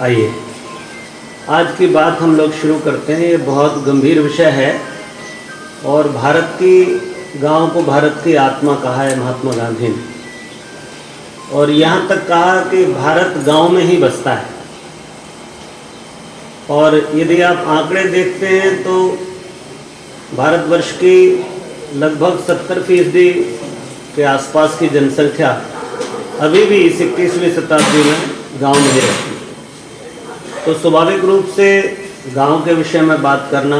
आइए आज की बात हम लोग शुरू करते हैं। ये बहुत गंभीर विषय है और भारत की गांव को भारत की आत्मा कहा है महात्मा गांधी ने, और यहाँ तक कहा कि भारत गांव में ही बसता है। और यदि आप आंकड़े देखते हैं तो भारतवर्ष की लगभग 70% के आसपास की जनसंख्या अभी भी इस 21वीं शताब्दी में गांव में ही रहती है। तो स्वाभाविक रूप से गांव के विषय में बात करना,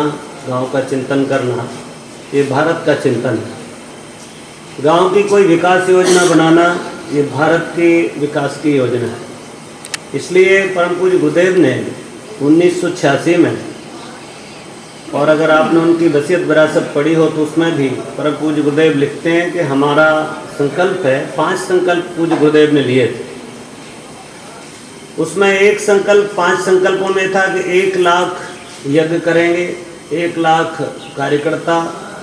गांव का चिंतन करना, ये भारत का चिंतन है। गांव की कोई विकास योजना बनाना, ये भारत की विकास की योजना है। इसलिए परम पूज्य गुरुदेव ने 1986 में, और अगर आपने उनकी वसीयत विरासत पढ़ी हो तो उसमें भी परम पूज्य गुरुदेव लिखते हैं कि हमारा संकल्प है, 5 संकल्प पूज्य गुरुदेव ने लिए थे। उसमें एक संकल्प 5 संकल्पों में था कि 1 लाख यज्ञ करेंगे, 1 लाख कार्यकर्ता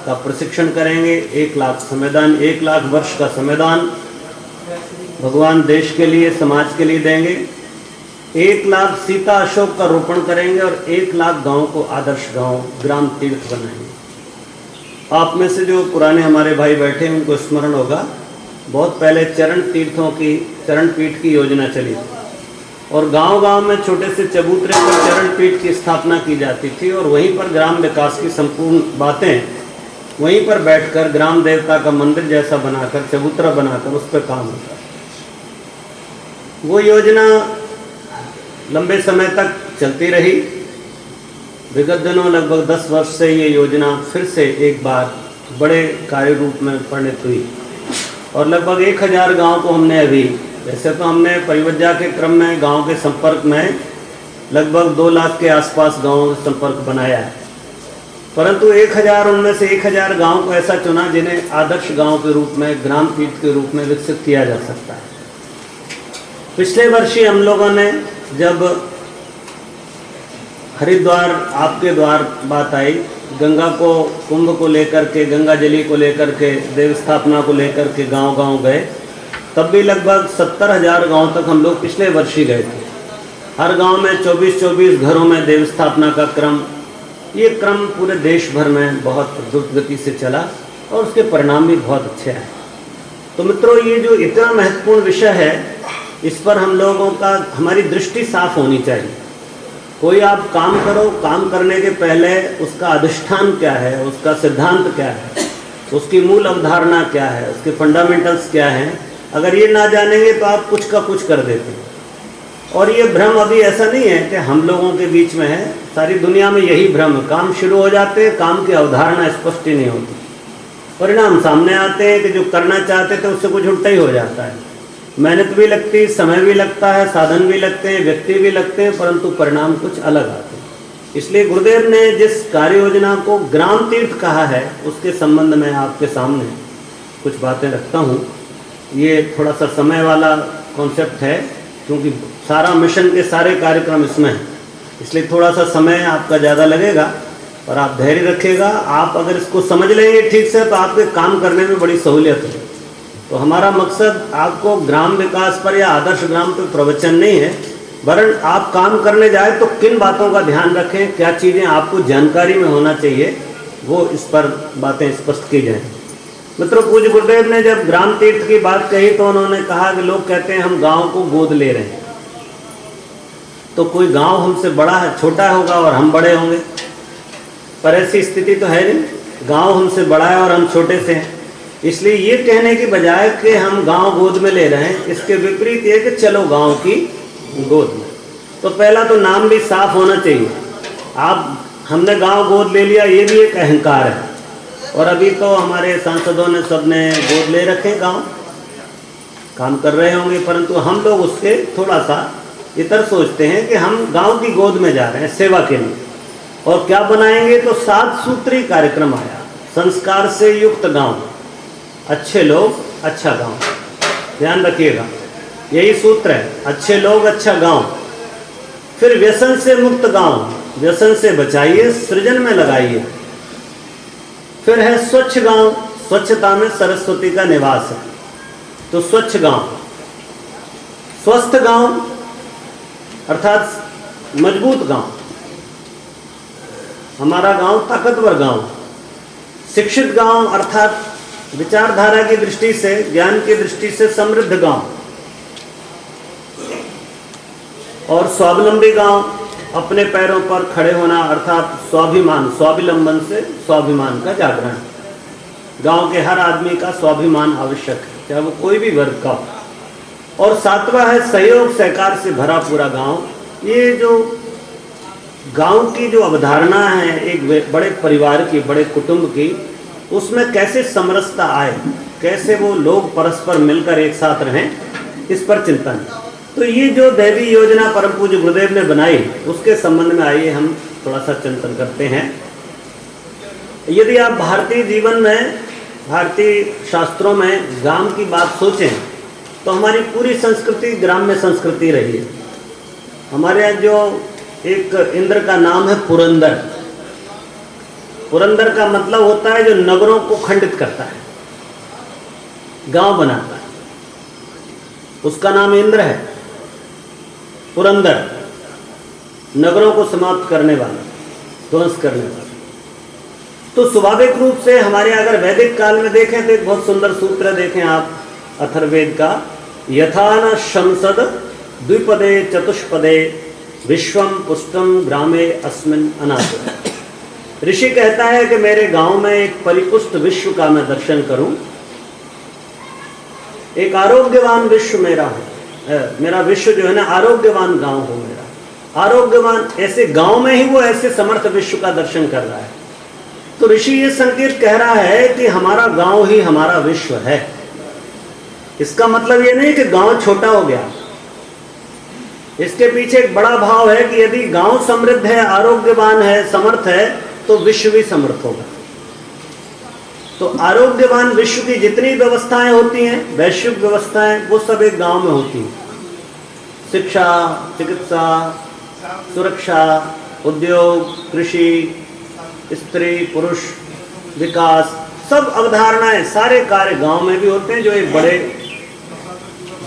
का प्रशिक्षण करेंगे, 1 लाख संविधान, 1 लाख वर्ष का संविधान भगवान देश के लिए, समाज के लिए देंगे, 1 लाख सीता अशोक का रोपण करेंगे और 1 लाख गाँव को आदर्श गांव, ग्राम तीर्थ बनाएंगे। आप में से जो पुराने हमारे भाई बैठे हैं उनको स्मरण होगा, बहुत पहले चरण तीर्थों की, चरण पीठ की योजना चली थी और गांव-गांव में छोटे से चबूतरे पर चरण पीठ की स्थापना की जाती थी और वहीं पर ग्राम विकास की संपूर्ण बातें वहीं पर बैठकर ग्राम देवता का मंदिर जैसा बनाकर, चबूतरा बनाकर उस पर काम होता। वो योजना लंबे समय तक चलती रही। विगत दिनों लगभग 10 वर्ष से ये योजना फिर से एक बार बड़े कार्य रूप में परिणत हुई और लगभग 1000 गाँव को हमने अभी, वैसे तो हमने परिवज्जा के क्रम में गांव के संपर्क में लगभग 2 लाख के आसपास गांवों का संपर्क बनाया है, परंतु 1000 उनमें से 1000 गांव को ऐसा चुना जिन्हें आदर्श गांव के रूप में, ग्राम तीर्थ के रूप में विकसित किया जा सकता है। पिछले वर्ष ही हम लोगों ने जब हरिद्वार आपके द्वार बात आई, गंगा को, कुंभ को लेकर के, गंगा जली को लेकर के, देव स्थापना को लेकर के गांव-गांव गए, तब भी लगभग 70,000 गाँव तक हम लोग पिछले वर्ष ही गए थे। हर गांव में 24-24 घरों में देव स्थापना का क्रम, ये क्रम पूरे देश भर में बहुत द्रुत गति से चला और उसके परिणाम भी बहुत अच्छे आए। तो मित्रों, ये जो इतना महत्वपूर्ण विषय है, इस पर हम लोगों का, हमारी दृष्टि साफ होनी चाहिए। कोई आप काम करो, काम करने के पहले उसका अधिष्ठान क्या है, उसका सिद्धांत क्या है, उसकी मूल अवधारणा क्या है, उसके फंडामेंटल्स क्या हैं, अगर ये ना जानेंगे तो आप कुछ का कुछ कर देते हैं। और ये भ्रम अभी ऐसा नहीं है कि हम लोगों के बीच में है, सारी दुनिया में यही भ्रम है। काम शुरू हो जाते हैं, काम की अवधारणा स्पष्ट ही नहीं होती, परिणाम सामने आते हैं कि जो करना चाहते थे उससे कुछ उल्टा ही हो जाता है। मेहनत भी लगती, समय भी लगता है, साधन भी लगते हैं, व्यक्ति भी लगते हैं, परंतु परिणाम कुछ अलग आते हैं। इसलिए गुरुदेव ने जिस कार्य योजना को ग्राम तीर्थ कहा है, उसके संबंध में आपके सामने कुछ बातें रखता हूँ। ये थोड़ा सा समय वाला कॉन्सेप्ट है क्योंकि सारा मिशन के सारे कार्यक्रम इसमें हैं, इसलिए थोड़ा सा समय आपका ज़्यादा लगेगा, पर आप धैर्य रखिएगा। आप अगर इसको समझ लेंगे ठीक से तो आपके काम करने में बड़ी सहूलियत है। तो हमारा मकसद आपको ग्राम विकास पर या आदर्श ग्राम पर प्रवचन नहीं है, वरन आप काम करने जाए तो किन बातों का ध्यान रखें, क्या चीज़ें आपको जानकारी में होना चाहिए, वो इस पर बातें स्पष्ट की जाएँ। मित्रों, पूज्य गुरुदेव ने जब ग्राम तीर्थ की बात कही तो उन्होंने कहा कि लोग कहते हैं हम गांव को गोद ले रहे हैं, तो कोई गांव हमसे बड़ा है, छोटा होगा और हम बड़े होंगे, पर ऐसी स्थिति तो है नहीं। गांव हमसे बड़ा है और हम छोटे से हैं। इसलिए ये कहने की बजाय कि हम गांव गोद में ले रहे हैं, इसके विपरीत ये कि चलो गांव की गोद में। तो पहला तो नाम भी साफ होना चाहिए। आप, हमने गांव गोद ले लिया, ये भी एक अहंकार है। और अभी तो हमारे सांसदों ने, सबने गोद ले रखे, गांव काम कर रहे होंगे, परंतु हम लोग उसके थोड़ा सा इतर सोचते हैं कि हम गांव की गोद में जा रहे हैं सेवा के लिए। और क्या बनाएंगे, तो 7 सूत्री कार्यक्रम आया, संस्कार से युक्त गांव, अच्छे लोग अच्छा गांव। ध्यान रखिएगा, यही सूत्र है, अच्छे लोग अच्छा गांव। फिर व्यसन से मुक्त गांव, व्यसन से बचाइए, सृजन में लगाइए। फिर है स्वच्छ गांव, स्वच्छता में सरस्वती का निवास है, तो स्वच्छ गांव। स्वस्थ गांव, अर्थात मजबूत गांव, हमारा गांव ताकतवर गांव, शिक्षित गांव अर्थात विचारधारा की दृष्टि से, ज्ञान की दृष्टि से समृद्ध गांव, और स्वावलंबी गांव, अपने पैरों पर खड़े होना अर्थात स्वाभिमान, स्वावलंबन से स्वाभिमान का जागरण। गांव के हर आदमी का स्वाभिमान आवश्यक है, चाहे वो कोई भी वर्ग का हो। और सातवां है सहयोग सहकार से भरा पूरा गांव। ये जो गांव की जो अवधारणा है एक बड़े परिवार की, बड़े कुटुंब की, उसमें कैसे समरसता आए, कैसे वो लोग परस्पर मिलकर एक साथ रहें, इस पर चिंतन। तो ये जो दैवी योजना परम पूज्य गुरुदेव ने बनाई, उसके संबंध में आइए हम थोड़ा सा चिंतन करते हैं। यदि आप भारतीय जीवन में, भारतीय शास्त्रों में गांव की बात सोचें तो हमारी पूरी संस्कृति ग्राम्य संस्कृति रही है। हमारे यहाँ जो एक इंद्र का नाम है पुरंदर। पुरंदर का मतलब होता है जो नगरों को खंडित करता है, गांव बनाता है, उसका नाम इंद्र है। पुरंदर नगरों को समाप्त करने वाला, ध्वंस करने वाला। तो स्वाभाविक रूप से हमारे अगर वैदिक काल में देखें तो एक बहुत सुंदर सूत्र देखें आप अथर्ववेद का, यथा न शंसद द्विपदे चतुष्पदे विश्वम पुष्टम ग्रामे अस्मिन अनाथ। ऋषि कहता है कि मेरे गांव में एक परिपुष्ट विश्व का मैं दर्शन करूं, एक आरोग्यवान विश्व मेरा हो, मेरा विश्व जो है ना आरोग्यवान गांव हो मेरा। आरोग्यवान ऐसे गांव में ही वो ऐसे समर्थ विश्व का दर्शन कर रहा है। तो ऋषि ये संकेत कह रहा है कि हमारा गांव ही हमारा विश्व है। इसका मतलब ये नहीं कि गांव छोटा हो गया, इसके पीछे एक बड़ा भाव है कि यदि गांव समृद्ध है, आरोग्यवान है, समर्थ है, तो विश्व भी समर्थ होगा। तो आरोग्यवान विश्व की जितनी व्यवस्थाएं होती हैं, वैश्विक व्यवस्थाएं, वो सब एक गांव में होती हैं। शिक्षा, चिकित्सा, सुरक्षा, उद्योग, कृषि, स्त्री पुरुष, विकास, सब अवधारणाएं, सारे कार्य गांव में भी होते हैं जो एक बड़े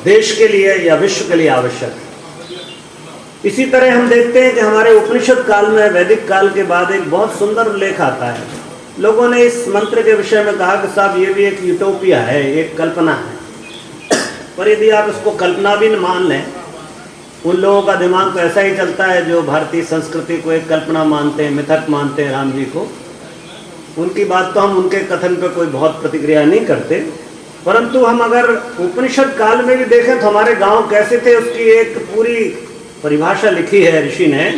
देश के लिए या विश्व के लिए आवश्यक है। इसी तरह हम देखते हैं कि हमारे उपनिषद काल में, वैदिक काल के बाद एक बहुत सुंदर उल्लेख आता है। लोगों ने इस मंत्र के विषय में कहा कि साहब ये भी एक यूटोपिया है, एक कल्पना है। पर यदि आप इसको कल्पना भी न मान लें, उन लोगों का दिमाग तो ऐसा ही चलता है जो भारतीय संस्कृति को एक कल्पना मानते हैं, मिथक मानते हैं राम जी को। उनकी बात तो हम उनके कथन पे कोई बहुत प्रतिक्रिया नहीं करते, परंतु हम अगर उपनिषद काल में भी देखें तो हमारे गांव कैसे थे उसकी एक पूरी परिभाषा लिखी है ऋषि ने।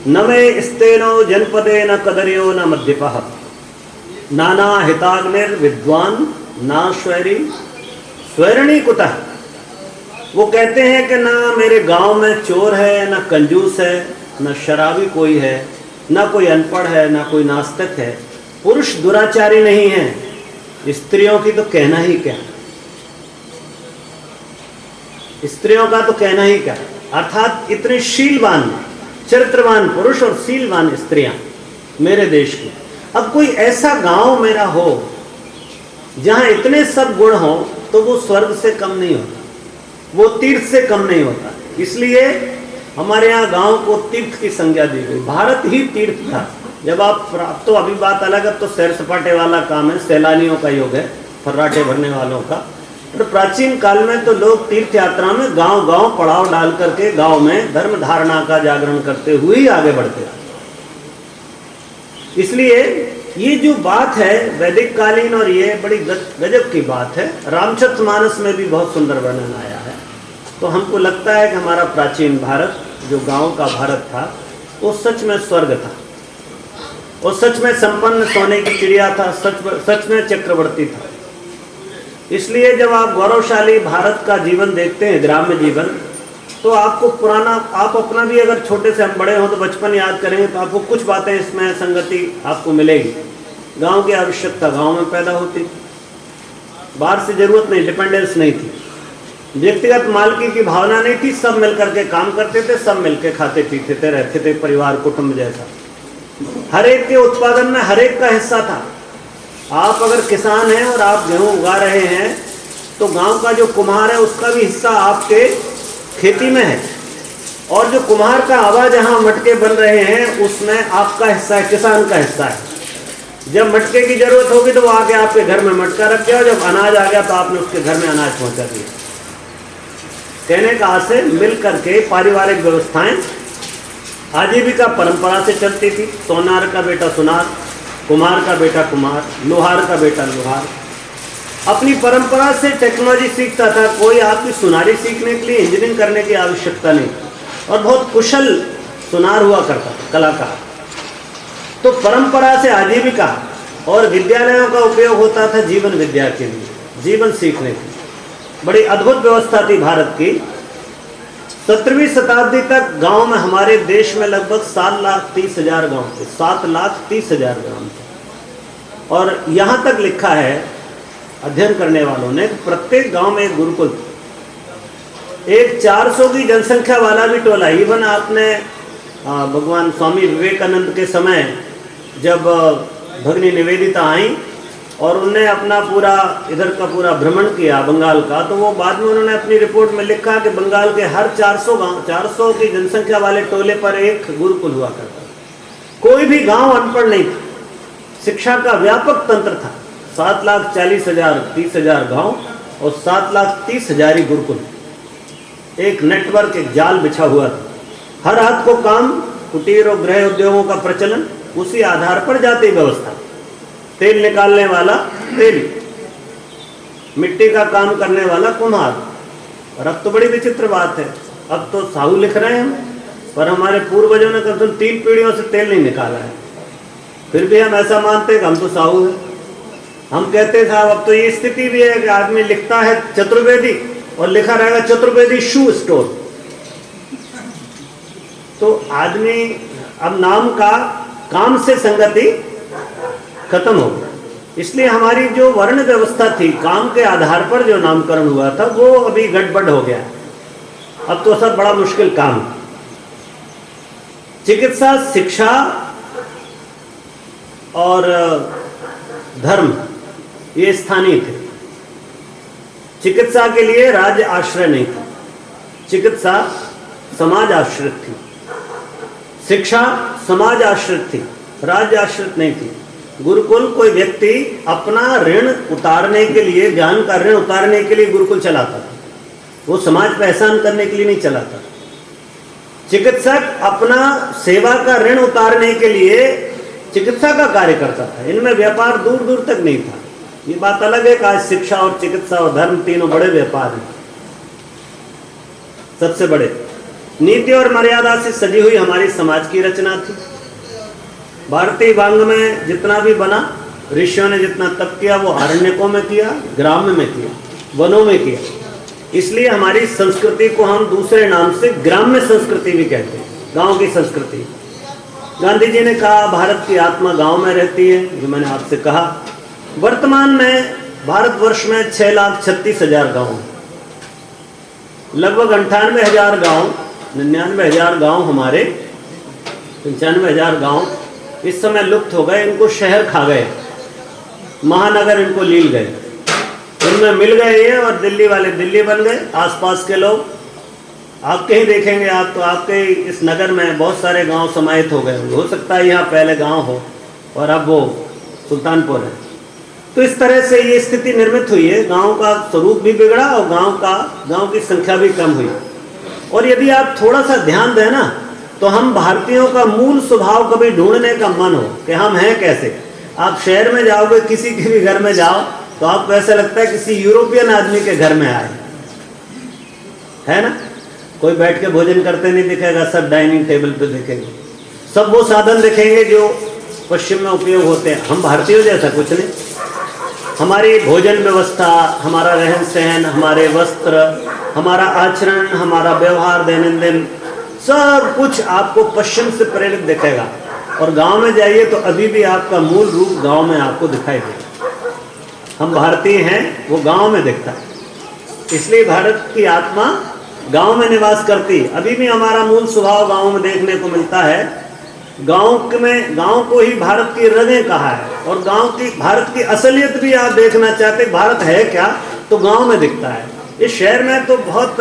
नवे स्तेनो जनपदे न कदर्यो न मध्यपः नाना हिताग्निर विद्वान ना स्वैरी स्वैरणी कुतः। वो कहते हैं कि ना मेरे गांव में चोर है, ना कंजूस है, ना शराबी कोई है, ना कोई अनपढ़ है, ना कोई नास्तिक है, पुरुष दुराचारी नहीं है, स्त्रियों की तो कहना ही क्या, स्त्रियों का तो कहना ही क्या। अर्थात इतने शीलवान, चरित्रवान पुरुष और शीलवान स्त्रियां मेरे देश की। अब कोई ऐसा गांव मेरा हो जहां इतने सब गुण हो तो वो स्वर्ग से कम नहीं होता, वो तीर्थ से कम नहीं होता। इसलिए हमारे यहाँ गांव को तीर्थ की संज्ञा दी गई। भारत ही तीर्थ था। जब आप तो अभी बात अलग, अब तो सैर सपाटे वाला काम है, सैलानियों का योग है, फर्राटे भरने वालों का। तो प्राचीन काल में तो लोग तीर्थ यात्रा में गांव गांव पड़ाव डाल करके गांव में धर्म धारणा का जागरण करते हुए ही आगे बढ़ते। इसलिए ये जो बात है वैदिक कालीन, और ये बड़ी गजब की बात है, रामचरितमानस में भी बहुत सुंदर वर्णन आया है। तो हमको लगता है कि हमारा प्राचीन भारत जो गांव का भारत था वो सच में स्वर्ग था, वो सच में संपन्न सोने की चिड़िया था, सच में चक्रवर्ती था। इसलिए जब आप गौरवशाली भारत का जीवन देखते हैं, ग्राम्य जीवन, तो आपको पुराना, आप अपना भी अगर छोटे से हम बड़े हों तो बचपन याद करेंगे तो आपको कुछ बातें इसमें संगति आपको मिलेगी। गांव की आवश्यकता गांव में पैदा होती, बाहर से जरूरत नहीं, डिपेंडेंस नहीं थी, व्यक्तिगत मालकी की भावना नहीं थी, सब मिलकर के काम करते थे, सब मिलकर खाते पीते थे, रहते थे, परिवार कुटुंब जैसा। हर एक के उत्पादन में हर एक का हिस्सा था। आप अगर किसान हैं और आप गेहूं उगा रहे हैं तो गांव का जो कुम्हार है उसका भी हिस्सा आपके खेती में है, और जो कुम्हार का आवाज जहाँ मटके बन रहे हैं उसमें आपका हिस्सा है, किसान का हिस्सा है। जब मटके की जरूरत होगी तो वो आके आपके घर में मटका रख गया, जब अनाज आ गया तो आपने उसके घर में अनाज पहुंचा दिया। कहने का आशय मिल करके पारिवारिक व्यवस्थाएं आजीविका परंपरा से चलती थी। सोनार का बेटा सुनार, कुम्हार का बेटा कुम्हार, लोहार का बेटा लोहार अपनी परंपरा से टेक्नोलॉजी सीखता था। कोई आपकी सुनारी सीखने के लिए इंजीनियरिंग करने की आवश्यकता नहीं, और बहुत कुशल सुनार हुआ करता था, कलाकार। तो परंपरा से आजीविका और विद्यालयों का उपयोग होता था जीवन विद्या के लिए, जीवन सीखने की। बड़ी अद्भुत व्यवस्था थी भारत की। 17वीं शताब्दी तक गांव में, हमारे देश में लगभग 7,30,000 गांव थे, 7,30,000 गांव थे। और यहाँ तक लिखा है अध्ययन करने वालों ने, प्रत्येक गांव में एक गुरुकुल, एक 400 की जनसंख्या वाला भी टोला। इवन आपने भगवान स्वामी विवेकानंद के समय जब भगिनी निवेदिता आई और उनने अपना पूरा इधर का पूरा भ्रमण किया बंगाल का, तो वो बाद में उन्होंने अपनी रिपोर्ट में लिखा कि बंगाल के हर 400 गांव, 400 की जनसंख्या वाले टोले पर एक गुरुकुल हुआ करता। कोई भी गांव अनपढ़ नहीं था, शिक्षा का व्यापक तंत्र था। 7,40,000 30,000 गांव और 7,30,000 ही गुरुकुल। एक नेटवर्क, एक जाल बिछा हुआ था। हर हाथ को काम, कुटीर और गृह उद्योगों का प्रचलन, उसी आधार पर जाति व्यवस्था। तेल निकालने वाला तेली, मिट्टी का काम करने वाला कुम्हार। और अब तो बड़ी विचित्र बात है, अब तो साहू लिख रहे हैं हम, पर हमारे पूर्वजों ने कम से कम 3 पीढ़ियों से तेल नहीं निकाला है। फिर भी हम ऐसा मानते हैं कि हम तो साहू हैं। हम कहते साहब अब तो ये स्थिति भी है कि आदमी लिखता है चतुर्वेदी और लिखा रहेगा चतुर्वेदी शू स्टोर। तो आदमी अब नाम का काम से संगति खत्म हो गया। इसलिए हमारी जो वर्ण व्यवस्था थी, काम के आधार पर जो नामकरण हुआ था, वो अभी गड़बड़ हो गया। अब तो सब बड़ा मुश्किल काम। चिकित्सा, शिक्षा और धर्म ये स्थानीय थे। चिकित्सा के लिए राज्य आश्रय नहीं था, चिकित्सा समाज आश्रित थी। शिक्षा समाज आश्रित थी, राज्य आश्रित नहीं थी। गुरुकुल कोई व्यक्ति अपना ऋण उतारने के लिए, ज्ञान का ऋण उतारने के लिए गुरुकुल चलाता था, वो समाज पर एहसान करने के लिए नहीं चलाता। चिकित्सक अपना सेवा का ऋण उतारने के लिए चिकित्सा का कार्य करता था। इनमें व्यापार दूर दूर तक नहीं था। ये बात अलग है कि आज शिक्षा और चिकित्सा और धर्म तीनों बड़े व्यापार हैं, सबसे बड़े। नीति और मर्यादा से सजी हुई हमारी समाज की रचना थी। भारतीय वांग में जितना भी बना, ऋषियों ने जितना तप किया वो अरण्यकों में किया, ग्राम में किया, वनों में किया। इसलिए हमारी संस्कृति को हम दूसरे नाम से ग्राम्य संस्कृति भी कहते हैं, गांव की संस्कृति। गांधी जी ने कहा भारत की आत्मा गांव में रहती है, जो मैंने आपसे कहा। वर्तमान में भारतवर्ष में 6,36,000 गांव, लगभग 98,000 गांव, 99,000 गांव हमारे, 95,000 गांव इस समय लुप्त हो गए। इनको शहर खा गए, महानगर इनको लील गए, उनमें मिल गए ये, और दिल्ली वाले दिल्ली बन गए। आसपास के लोग आपके ही देखेंगे, आप तो आपके इस नगर में बहुत सारे गांव समाहित हो गए। हो सकता है यहाँ पहले गांव हो और अब वो सुल्तानपुर है। तो इस तरह से ये स्थिति निर्मित हुई है। गांव का स्वरूप भी बिगड़ा और गांव की संख्या भी कम हुई। और यदि आप थोड़ा सा ध्यान दें ना, तो हम भारतीयों का मूल स्वभाव कभी ढूंढने का मन हो कि हम हैं कैसे। आप शहर में जाओगे, किसी के भी घर में जाओ, तो आपको ऐसा लगता है किसी यूरोपियन आदमी के घर में आए, है ना। कोई बैठ के भोजन करते नहीं दिखेगा, सब डाइनिंग टेबल पे दिखेंगे, सब वो साधन दिखेंगे जो पश्चिम में उपयोग होते हैं। हम भारतीयों जैसा कुछ नहीं। हमारी भोजन व्यवस्था, हमारा रहन सहन, हमारे वस्त्र, हमारा आचरण, हमारा व्यवहार, दैनंदिन सब कुछ आपको पश्चिम से प्रेरित दिखेगा। और गांव में जाइए तो अभी भी आपका मूल रूप गांव में आपको दिखाई देगा। हम भारतीय हैं, वो गांव में दिखता है। इसलिए भारत की आत्मा गांव में निवास करती है। अभी भी हमारा मूल स्वभाव गांव में देखने को मिलता है। गांव को ही भारत की रगें कहा है। और भारत की असलियत भी आप देखना चाहते, भारत है क्या, तो गांव में दिखता है। इस शहर में तो बहुत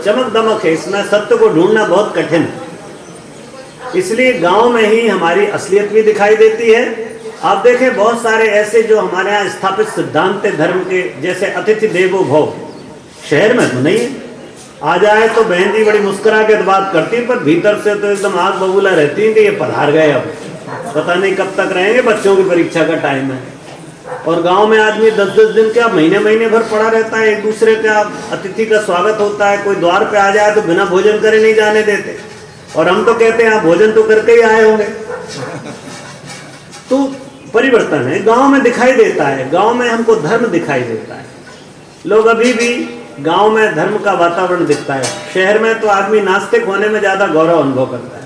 चमक दमक है, इसमें सत्य को ढूंढना बहुत कठिन है। इसलिए गांव में ही हमारी असलियत भी दिखाई देती है। आप देखें बहुत सारे ऐसे जो हमारे यहाँ स्थापित सिद्धांत है धर्म के, जैसे अतिथि देवो भव, शहर में तो नहीं है। आ जाए तो बहन जी बड़ी मुस्कुरा के बात करती, पर भीतर से तो एकदम आग बबूला रहती है कि ये पधार गए, अब पता नहीं कब तक रहेंगे, बच्चों की परीक्षा का टाइम है। और गांव में आदमी 10-10 दिन क्या महीने महीने भर पड़ा रहता है, एक दूसरे का अतिथि का स्वागत होता है। कोई द्वार पे आ जाए तो बिना भोजन करे नहीं जाने देते, और हम तो कहते हैं आप भोजन तो करके ही आए होंगे। तो परिवर्तन है, गांव में दिखाई देता है, गांव में हमको धर्म दिखाई देता है। लोग अभी भी गांव में धर्म का वातावरण दिखता है। शहर में तो आदमी नास्तिक होने में ज्यादा गौरव अनुभव करता है,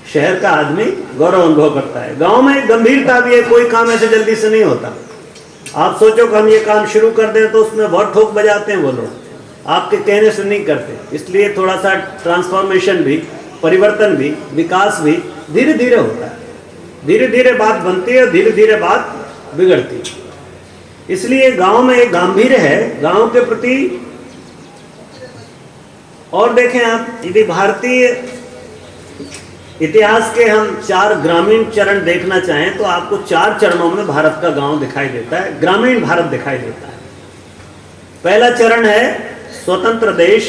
शहर का आदमी गौरव अनुभव करता है। गांव में एक गंभीरता भी है, कोई काम ऐसे जल्दी से नहीं होता। आप सोचो कि हम ये काम शुरू कर दें तो उसमें बहुत ठोक बजाते हैं वो लोग, आपके कहने से नहीं करते। इसलिए थोड़ा सा ट्रांसफॉर्मेशन भी, परिवर्तन भी, विकास भी धीरे धीरे होता है। धीरे धीरे बात बनती है और धीरे धीरे बात बिगड़ती है। इसलिए गांव में एक गांभीर्य है गांव के प्रति। और देखें आप, यदि भारतीय इतिहास के हम 4 ग्रामीण चरण देखना चाहें तो आपको 4 चरणों में भारत का गांव दिखाई देता है, ग्रामीण भारत दिखाई देता है। पहला चरण है स्वतंत्र देश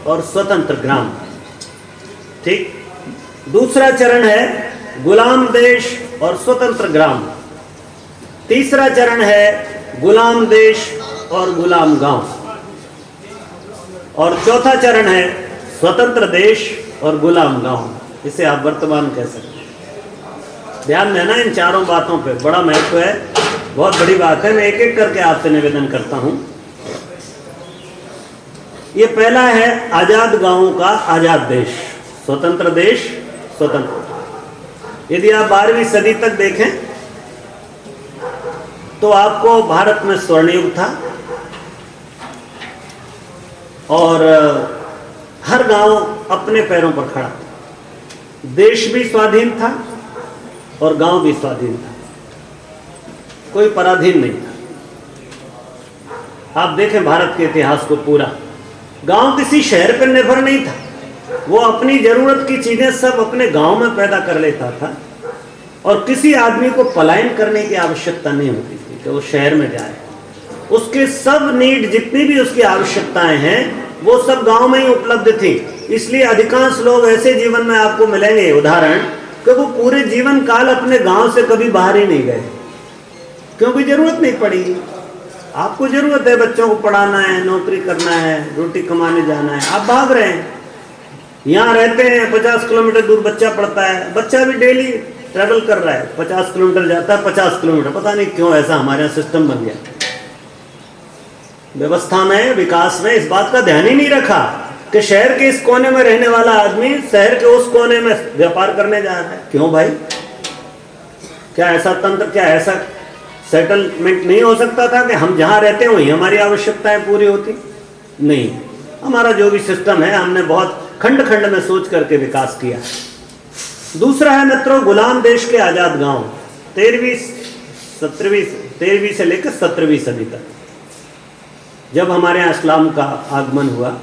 और स्वतंत्र ग्राम, ठीक। दूसरा चरण है गुलाम देश और स्वतंत्र ग्राम। तीसरा चरण है गुलाम देश और गुलाम गांव। और चौथा चरण है स्वतंत्र देश और गुलाम गांव। इसे आप वर्तमान कह सकते हैं। ध्यान देना इन चारों बातों पे, बड़ा महत्व है, बहुत बड़ी बात है। मैं एक एक करके आपसे निवेदन करता हूं। ये पहला है आजाद गांवों का आजाद देश, स्वतंत्र देश, स्वतंत्र। यदि आप 12वीं सदी तक देखें तो आपको भारत में स्वर्ण युग था और हर गांव अपने पैरों पर खड़ा था। देश भी स्वाधीन था और गांव भी स्वाधीन था, कोई पराधीन नहीं था। आप देखें भारत के इतिहास को पूरा, गांव किसी शहर पर निर्भर नहीं था। वो अपनी जरूरत की चीजें सब अपने गांव में पैदा कर लेता था और किसी आदमी को पलायन करने की आवश्यकता नहीं होती थी कि वो शहर में जाए। उसके सब नीड, जितनी भी उसकी आवश्यकताएं हैं, वो सब गांव में ही उपलब्ध थी। इसलिए अधिकांश लोग ऐसे जीवन में आपको मिलेंगे उदाहरण कि वो पूरे जीवन काल अपने गांव से कभी बाहर ही नहीं गए, क्योंकि जरूरत नहीं पड़ी। आपको जरूरत है, बच्चों को पढ़ाना है, नौकरी करना है, रोटी कमाने जाना है, आप भाग रहे हैं। यहाँ रहते हैं, 50 किलोमीटर दूर बच्चा पढ़ता है, बच्चा भी डेली ट्रैवल कर रहा है, 50 किलोमीटर जाता है, 50 किलोमीटर। पता नहीं क्यों ऐसा हमारे यहाँ सिस्टम बन गया। व्यवस्था में, विकास में इस बात का ध्यान ही नहीं रखा कि शहर के इस कोने में रहने वाला आदमी शहर के उस कोने में व्यापार करने जा रहा है। क्यों भाई? क्या ऐसा तंत्र, क्या ऐसा सेटलमेंट नहीं हो सकता था कि हम जहां रहते हैं वहीं हमारी आवश्यकताएं पूरी होती? नहीं, हमारा जो भी सिस्टम है हमने बहुत खंड खंड में सोच करके विकास किया। दूसरा है मित्रों गुलाम देश के आजाद गांव। 13वीं से लेकर 17वीं सदी तक जब हमारे यहाँ इस्लाम का आगमन हुआ,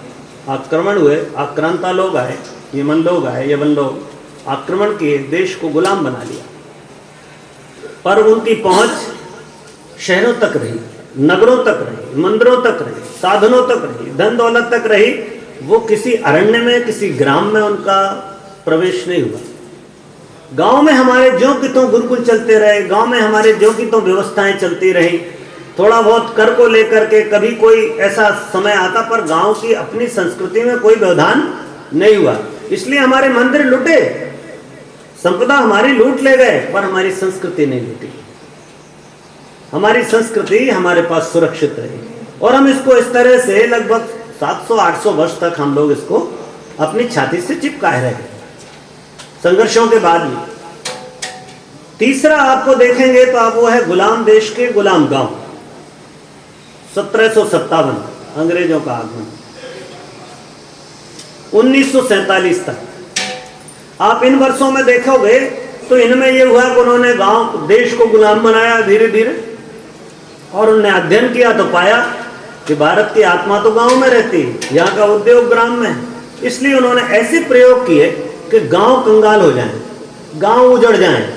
आक्रमण हुए, आक्रांता लोग आए, यमन लोग आए, यवन लोग आक्रमण किए, देश को गुलाम बना लिया। पर उनकी पहुंच शहरों तक रही, नगरों तक रही, मंदिरों तक रही, साधनों तक रही, धन दौलत तक रही। वो किसी अरण्य में, किसी ग्राम में उनका प्रवेश नहीं हुआ। गांव में हमारे ज्यों की त्यों गुरुकुल चलते रहे, गांव में हमारे ज्यों की त्यों व्यवस्थाएं चलती रही। थोड़ा बहुत कर को लेकर के कभी कोई ऐसा समय आता, पर गांव की अपनी संस्कृति में कोई व्यवधान नहीं हुआ। इसलिए हमारे मंदिर लुटे, संपदा हमारी लूट ले गए, पर हमारी संस्कृति नहीं लूटी। हमारी संस्कृति हमारे पास सुरक्षित रही और हम इसको इस तरह से लगभग 700-800 वर्ष तक हम लोग इसको अपनी छाती से चिपकाए रहे, संघर्षों के बाद भी। तीसरा आपको देखेंगे तो आप वो है गुलाम देश के गुलाम गांव। 1757 अंग्रेजों का आगमन, 1947 तक आप इन वर्षों में देखोगे तो इनमें ये हुआ कि उन्होंने गांव देश को गुलाम बनाया धीरे धीरे, और उन्होंने अध्ययन किया तो पाया कि भारत की आत्मा तो गांव में रहती है, यहाँ का उद्योग ग्राम में है। इसलिए उन्होंने ऐसे प्रयोग किए कि गांव कंगाल हो जाएं, गांव उजड़ जाएं,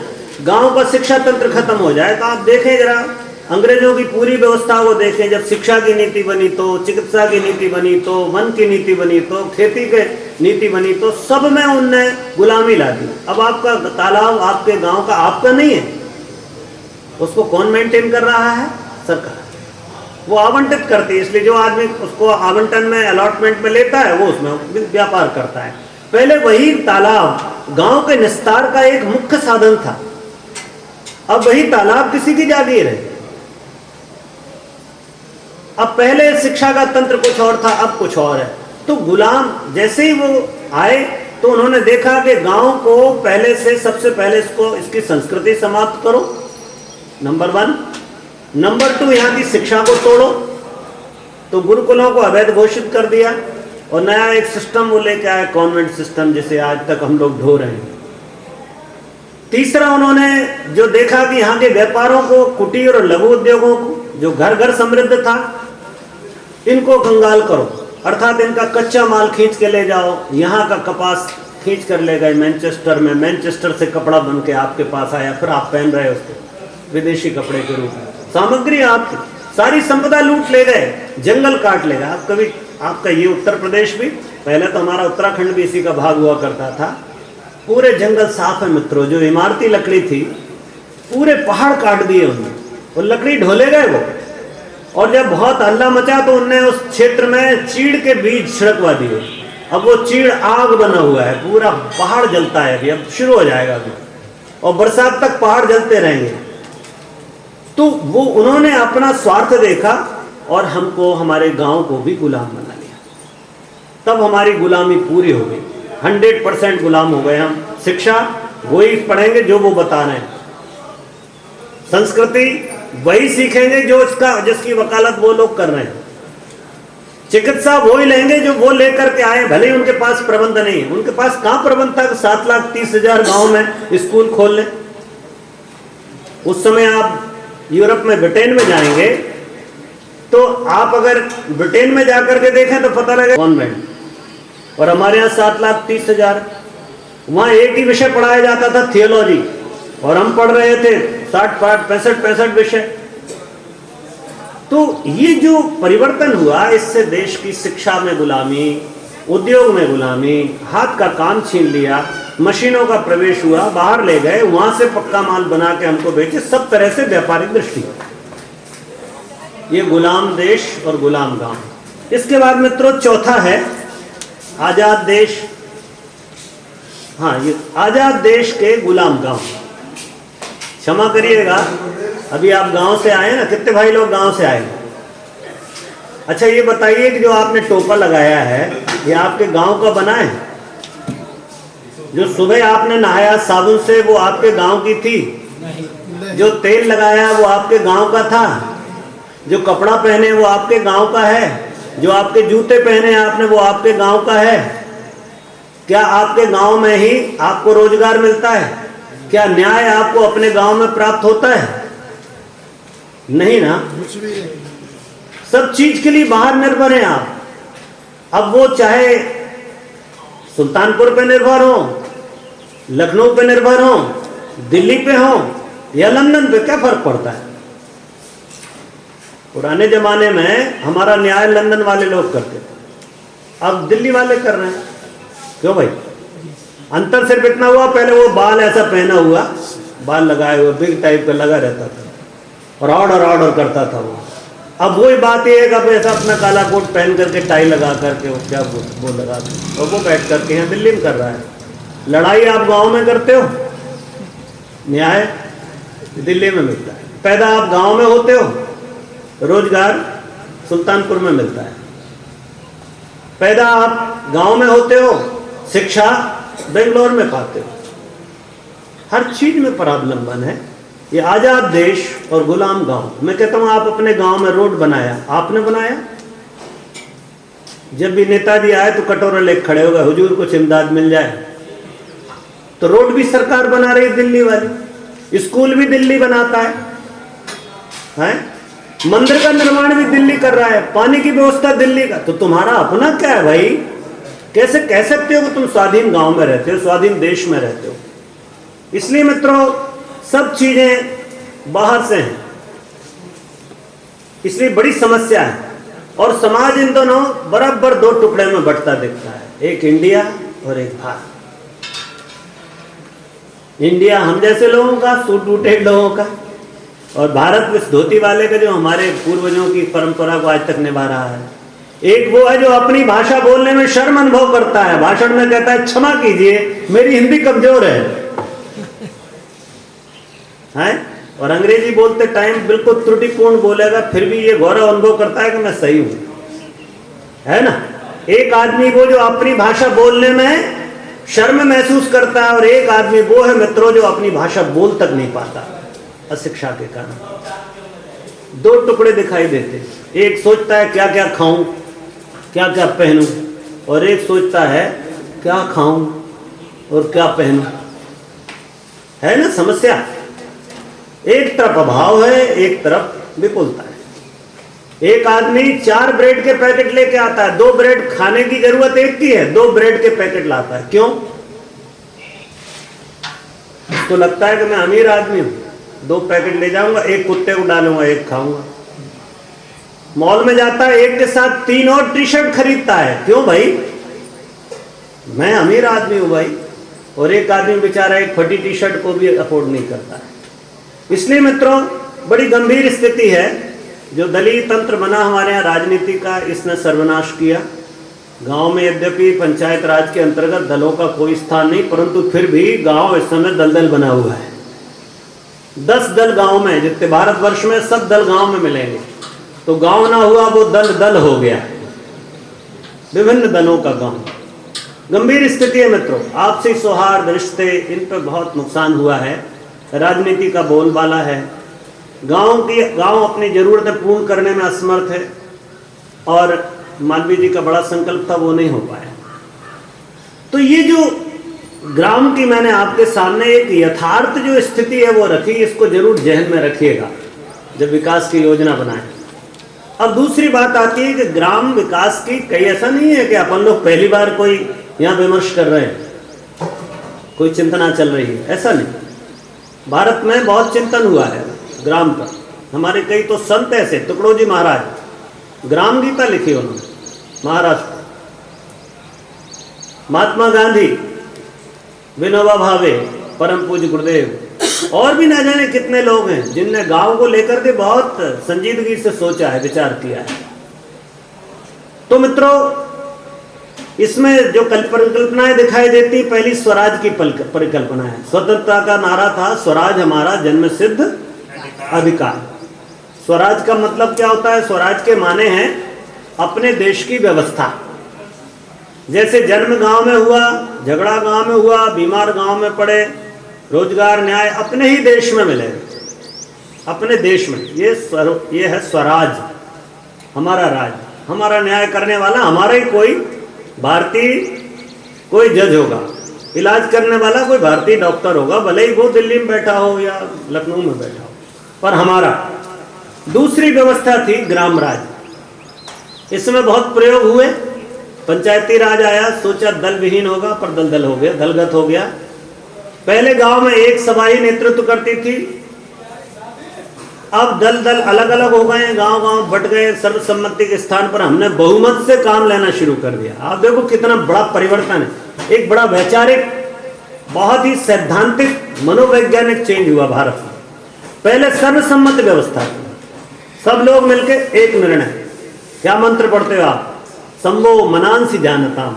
गांव का शिक्षा तंत्र खत्म हो जाए। तो आप देखें जरा, अंग्रेजों की पूरी व्यवस्था को देखें, जब शिक्षा की नीति बनी तो, चिकित्सा की नीति बनी तो, वन की नीति बनी तो, खेती की नीति बनी तो, सब में उनने गुलामी ला दी। अब आपका तालाब आपके गांव का आपका नहीं है, उसको कौन मेंटेन कर रहा है? सरकार। वो आवंटित करती है, इसलिए जो आदमी उसको आवंटन में, अलॉटमेंट में लेता है, वो उसमें व्यापार करता है। पहले वही तालाब गांव के निस्तार का एक मुख्य साधन था, अब वही तालाब किसी की जागीर है। अब पहले शिक्षा का तंत्र कुछ और था, अब कुछ और है। तो गुलाम जैसे ही वो आए तो उन्होंने देखा कि गांव को पहले से, सबसे पहले इसको, इसकी संस्कृति समाप्त करो, नंबर 1। नंबर 2, यहाँ की शिक्षा को तोड़ो। तो गुरुकुलों को अवैध घोषित कर दिया और नया एक सिस्टम वो लेके आए, कॉन्वेंट सिस्टम, जिसे आज तक हम लोग ढो रहे हैं। तीसरा, उन्होंने जो देखा कि यहाँ के व्यापारों को, कुटीर और लघु उद्योगों को, जो घर घर समृद्ध था, इनको कंगाल करो, अर्थात इनका कच्चा माल खींच के ले जाओ। यहाँ का कपास खींच कर ले गए मैनचेस्टर में, मैनचेस्टर से कपड़ा बन के आपके पास आया, फिर आप पहन रहे उसको विदेशी कपड़े के रूप में। सामग्री आपकी, सारी संपदा लूट ले गए, जंगल काट ले गए। आप कभी, आपका ये उत्तर प्रदेश भी, पहले तो हमारा उत्तराखंड भी इसी का भाग हुआ करता था, पूरे जंगल साफ है मित्रों। जो इमारती लकड़ी थी, पूरे पहाड़ काट दिए उन्होंने, और लकड़ी ढोले गए वो। और जब बहुत हल्ला मचा तो उनने उस क्षेत्र में चीड़ के बीज छिड़कवा दिए। अब वो चीड़ आग बना हुआ है, पूरा पहाड़ जलता है अभी, अब शुरू हो जाएगा अभी, और बरसात तक पहाड़ जलते रहेंगे। तो वो उन्होंने अपना स्वार्थ देखा और हमको, हमारे गांव को भी गुलाम बना लिया। तब हमारी गुलामी पूरी हो गई, 100% गुलाम हो गए हम। शिक्षा वही पढ़ेंगे जो वो बता रहे हैं, संस्कृति वही सीखेंगे जो जिसकी वकालत वो लोग कर रहे हैं, चिकित्सा वही लेंगे जो वो लेकर के आए, भले ही उनके पास प्रबंध नहीं है। उनके पास कहाँ प्रबंध था? 7,30,000 गांव में स्कूल खोल लें। उस समय आप यूरोप में, ब्रिटेन में जाएंगे तो आप अगर ब्रिटेन में जाकर के देखें तो पता लगेगा कॉन्वेंट, और हमारे यहाँ 7,30,000। वहाँ एक ही विषय पढ़ाया जाता था, थियोलॉजी, और हम पढ़ रहे थे 65 विषय। तो ये जो परिवर्तन हुआ, इससे देश की शिक्षा में गुलामी, उद्योग में गुलामी, हाथ का काम छीन लिया, मशीनों का प्रवेश हुआ, बाहर ले गए, वहां से पक्का माल बना के हमको बेचे, सब तरह से व्यापारिक दृष्टि। ये गुलाम देश और गुलाम गांव। इसके बाद मित्रों चौथा है आजाद देश। हाँ, ये आजाद देश के गुलाम गांव। क्षमा करिएगा, अभी आप गांव से आए ना, कितने भाई लोग गांव से आए? अच्छा ये बताइए कि जो आपने टोपा लगाया है, ये आपके गांव का बना है? जो सुबह आपने नहाया साबुन से, वो आपके गांव की थी? जो तेल लगाया वो आपके गांव का था? जो कपड़ा पहने वो आपके गांव का है? जो आपके जूते पहने आपने वो आपके गांव का है? क्या आपके गांव में ही आपको रोजगार मिलता है? क्या न्याय आपको अपने गांव में प्राप्त होता है? नहीं ना, सब चीज के लिए बाहर निर्भर हैं आप। अब वो चाहे सुल्तानपुर पे निर्भर हो, लखनऊ पे निर्भर हो, दिल्ली पे हो या लंदन पे, क्या फर्क पड़ता है? पुराने जमाने में हमारा न्याय लंदन वाले लोग करते थे, अब दिल्ली वाले कर रहे हैं। क्यों भाई? अंतर सिर्फ इतना हुआ, पहले वो बाल ऐसा पहना हुआ, बाल लगाए हुए बिग टाइप का लगा रहता था और ऑर्डर करता था वो। अब वही बात ये है कि अब ऐसा अपना काला कोट पहन करके, टाई लगा करके, क्या वो लगा के, और वो बैठ करके यहाँ दिल्ली में कर रहा है। लड़ाई आप गांव में करते हो, न्याय दिल्ली में मिलता है। पैदा आप गांव में होते हो, रोजगार सुल्तानपुर में मिलता है। पैदा आप गांव में होते हो, शिक्षा बेंगलोर में पाते हो। हर चीज में परावलंबन है। ये आजाद देश और गुलाम गांव। मैं कहता हूं, आप अपने गांव में रोड बनाया, आपने बनाया? जब भी नेताजी आए तो कटोरा लेकर खड़े हो गए, हुजूर कुछ इमदाद मिल जाए। तो रोड भी सरकार बना रही है दिल्ली वाली, स्कूल भी दिल्ली बनाता है? मंदिर का निर्माण भी दिल्ली कर रहा है, पानी की व्यवस्था दिल्ली का, तो तुम्हारा अपना क्या है भाई? कैसे कह सकते हो कि तुम स्वाधीन गांव में रहते हो, स्वाधीन देश में रहते हो? इसलिए मित्रों, सब चीजें बाहर से हैं, इसलिए बड़ी समस्या है। और समाज इन दोनों बराबर दो टुकड़े में बंटता दिखता है, एक इंडिया और एक भारत। इंडिया हम जैसे लोगों का, सूट बूटेड लोगों का, और भारत इस धोती वाले का, जो हमारे पूर्वजों की परंपरा को आज तक निभा रहा है। एक वो है जो अपनी भाषा बोलने में शर्म अनुभव करता है, भाषण में कहता है क्षमा कीजिए मेरी हिंदी कमजोर है? और अंग्रेजी बोलते टाइम बिल्कुल त्रुटिपूर्ण बोलेगा, फिर भी ये गौरव अनुभव करता है कि मैं सही हूं, है ना? एक आदमी वो जो अपनी भाषा बोलने में शर्म महसूस करता है, और एक आदमी वो है मित्रों जो अपनी भाषा बोल तक नहीं पाता अशिक्षा के कारण। दो टुकड़े दिखाई देते, एक सोचता है क्या क्या खाऊं, क्या क्या पहनूं, और एक सोचता है क्या खाऊं और क्या पहनूं। है ना समस्या? एक तरफ अभाव है, एक तरफ विपुलता है। एक आदमी 4 ब्रेड के पैकेट लेके आता है, 2 ब्रेड खाने की जरूरत एक की है, 2 ब्रेड के पैकेट लाता है। क्यों? उसको लगता है कि मैं अमीर आदमी हूं, 2 पैकेट ले जाऊंगा, एक कुत्ते को डालूंगा, एक खाऊंगा। मॉल में जाता है, एक के साथ 3 और टी शर्ट खरीदता है। क्यों भाई? मैं अमीर आदमी हूं भाई। और एक आदमी बेचारा एक फटी टी शर्ट को भी अफोर्ड नहीं करता है। इसलिए मित्रों, बड़ी गंभीर स्थिति है। जो दलीय तंत्र बना हमारे यहाँ राजनीति का, इसने सर्वनाश किया। गांव में यद्यपि पंचायत राज के अंतर्गत दलों का कोई स्थान नहीं, परंतु फिर भी गांव इस समय दलदल बना हुआ है। 10 दल गांव में, जितने भारतवर्ष में सब दल गांव में मिलेंगे, तो गांव ना हुआ वो दल दल हो गया, विभिन्न दलों का गांव। गंभीर स्थिति है मित्रों। आपसी सौहार्द, रिश्ते, इन पर बहुत नुकसान हुआ है। राजनीति का बोलबाला है। गांव अपनी जरूरतें पूर्ण करने में असमर्थ है, और मालवीय जी का बड़ा संकल्प था, वो नहीं हो पाया। तो ये जो ग्राम की मैंने आपके सामने एक यथार्थ जो स्थिति है वो रखी, इसको जरूर जहन में रखिएगा जब विकास की योजना बनाएं। अब दूसरी बात आती है कि ग्राम विकास की कई, ऐसा नहीं है कि अपन लोग पहली बार कोई यहाँ विमर्श कर रहे हैं, कोई चिंतना चल रही है, ऐसा नहीं। भारत में बहुत चिंतन हुआ है ग्राम पर। हमारे कई तो संत ऐसे, टुकड़ोजी महाराज ग्राम गीता लिखी उन्होंने, महाराष्ट्र। महात्मा गांधी, विनोबा भावे, परम पूज्य गुरुदेव, और भी ना जाने कितने लोग हैं जिनने गांव को लेकर के बहुत संजीदगी से सोचा है, विचार किया है। तो मित्रों, इसमें जो परिकल्पनाएं दिखाई देती, पहली स्वराज की परिकल्पना है। स्वतंत्रता का नारा था, स्वराज हमारा जन्म सिद्ध अधिकार। स्वराज का मतलब क्या होता है? स्वराज के माने हैं अपने देश की व्यवस्था। जैसे जन्म गांव में हुआ, झगड़ा गांव में हुआ, बीमार गांव में पड़े, रोजगार न्याय अपने ही देश में मिले, अपने देश में। ये है स्वराज, हमारा राज, हमारा न्याय करने वाला हमारा ही कोई भारतीय कोई जज होगा, इलाज करने वाला कोई भारतीय डॉक्टर होगा, भले ही वो दिल्ली में बैठा हो या लखनऊ में बैठा हो, पर हमारा। दूसरी व्यवस्था थी ग्राम राज। इसमें बहुत प्रयोग हुए। पंचायती राज आया, सोचा दल विहीन होगा, पर दलदल हो गया, दलगत हो गया। पहले गांव में एक सभा ही नेतृत्व करती थी, अब दल दल अलग अलग हो गए, गांव गांव बट गए। सर्वसम्मति के स्थान पर हमने बहुमत से काम लेना शुरू कर दिया। आप देखो कितना बड़ा परिवर्तन है, एक बड़ा वैचारिक, बहुत ही सैद्धांतिक, मनोवैज्ञानिक चेंज हुआ भारत में। पहले सर्वसम्मत व्यवस्था थी, सब लोग मिलके एक निर्णय। क्या मंत्र पढ़ते हो आप? संभो मनांसि जानताम,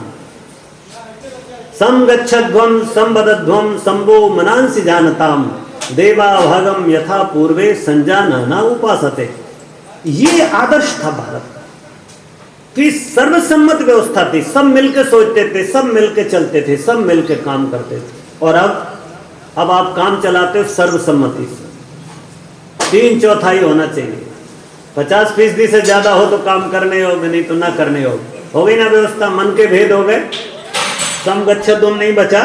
सम गच्छध्वम संवदध्वम, संभो मनांसि जानताम, देवा भागम यथा पूर्वे संजानना उपासते। ये आदर्श था भारत का कि सर्वसम्मत व्यवस्था थी, सब मिलके सोचते थे, सब मिलके चलते थे, सब मिलके काम करते थे। और अब आप काम चलाते हो सर्वसम्मति से। 3/4 होना चाहिए, 50% से ज्यादा हो तो काम करने योग्य, नहीं तो ना करने योग्य। हो गई ना व्यवस्था, मन के भेद हो गए, सम गच्छध्वम नहीं बचा।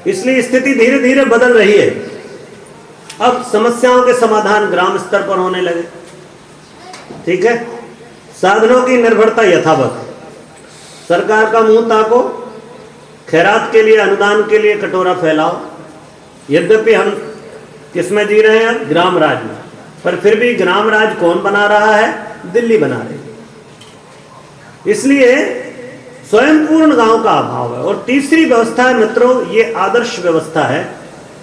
इसलिए स्थिति धीरे धीरे बदल रही है। अब समस्याओं के समाधान ग्राम स्तर पर होने लगे। ठीक है। साधनों की निर्भरता यथावत, सरकार का मुंह ताको, खैरात के लिए अनुदान के लिए कटोरा फैलाओ। यद्यपि हम किसमें जी रहे हैं, ग्राम राज में, पर फिर भी ग्राम राज कौन बना रहा है, दिल्ली बना रही है। इसलिए स्वयंपूर्ण गांव का अभाव है। और तीसरी व्यवस्था है मित्रों, ये आदर्श व्यवस्था है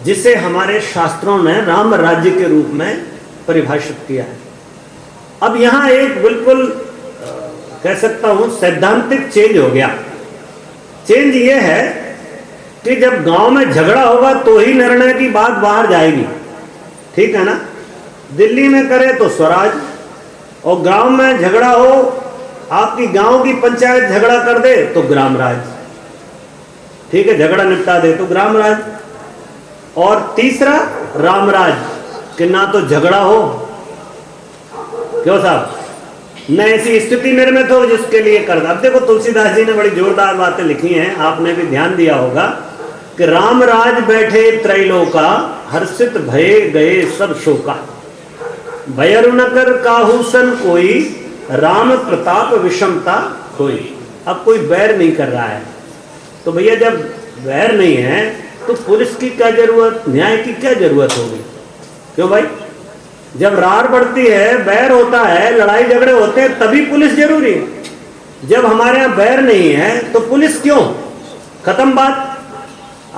जिसे हमारे शास्त्रों ने राम राज्य के रूप में परिभाषित किया है। अब यहां एक बिल्कुल कह सकता हूं सैद्धांतिक चेंज हो गया। चेंज ये है कि जब गांव में झगड़ा होगा तो ही निर्णय की बात बाहर जाएगी, ठीक है ना। दिल्ली में करे तो स्वराज, और गांव में झगड़ा हो, आपकी गांव की पंचायत झगड़ा कर दे तो ग्राम राज, ठीक है, झगड़ा निपटा दे तो ग्राम राज। और तीसरा रामराज, कि ना तो झगड़ा हो, क्यों साहब, न ऐसी स्थिति निर्मित हो जिसके लिए कर। अब देखो तुलसीदास जी ने बड़ी जोरदार बातें लिखी हैं, आपने भी ध्यान दिया होगा कि राम राज बैठे त्रैलोका, हर्षित भये गए सब शोका, भयरु न कर काहूसन कोई, राम प्रताप विषमता खोई। अब कोई बैर नहीं कर रहा है, तो भैया जब बैर नहीं है तो पुलिस की क्या जरूरत, न्याय की क्या जरूरत होगी, क्यों भाई। जब रार बढ़ती है, बैर होता है, लड़ाई झगड़े होते हैं, तभी पुलिस जरूरी है। जब हमारे यहाँ बैर नहीं है तो पुलिस क्यों, खत्म बात।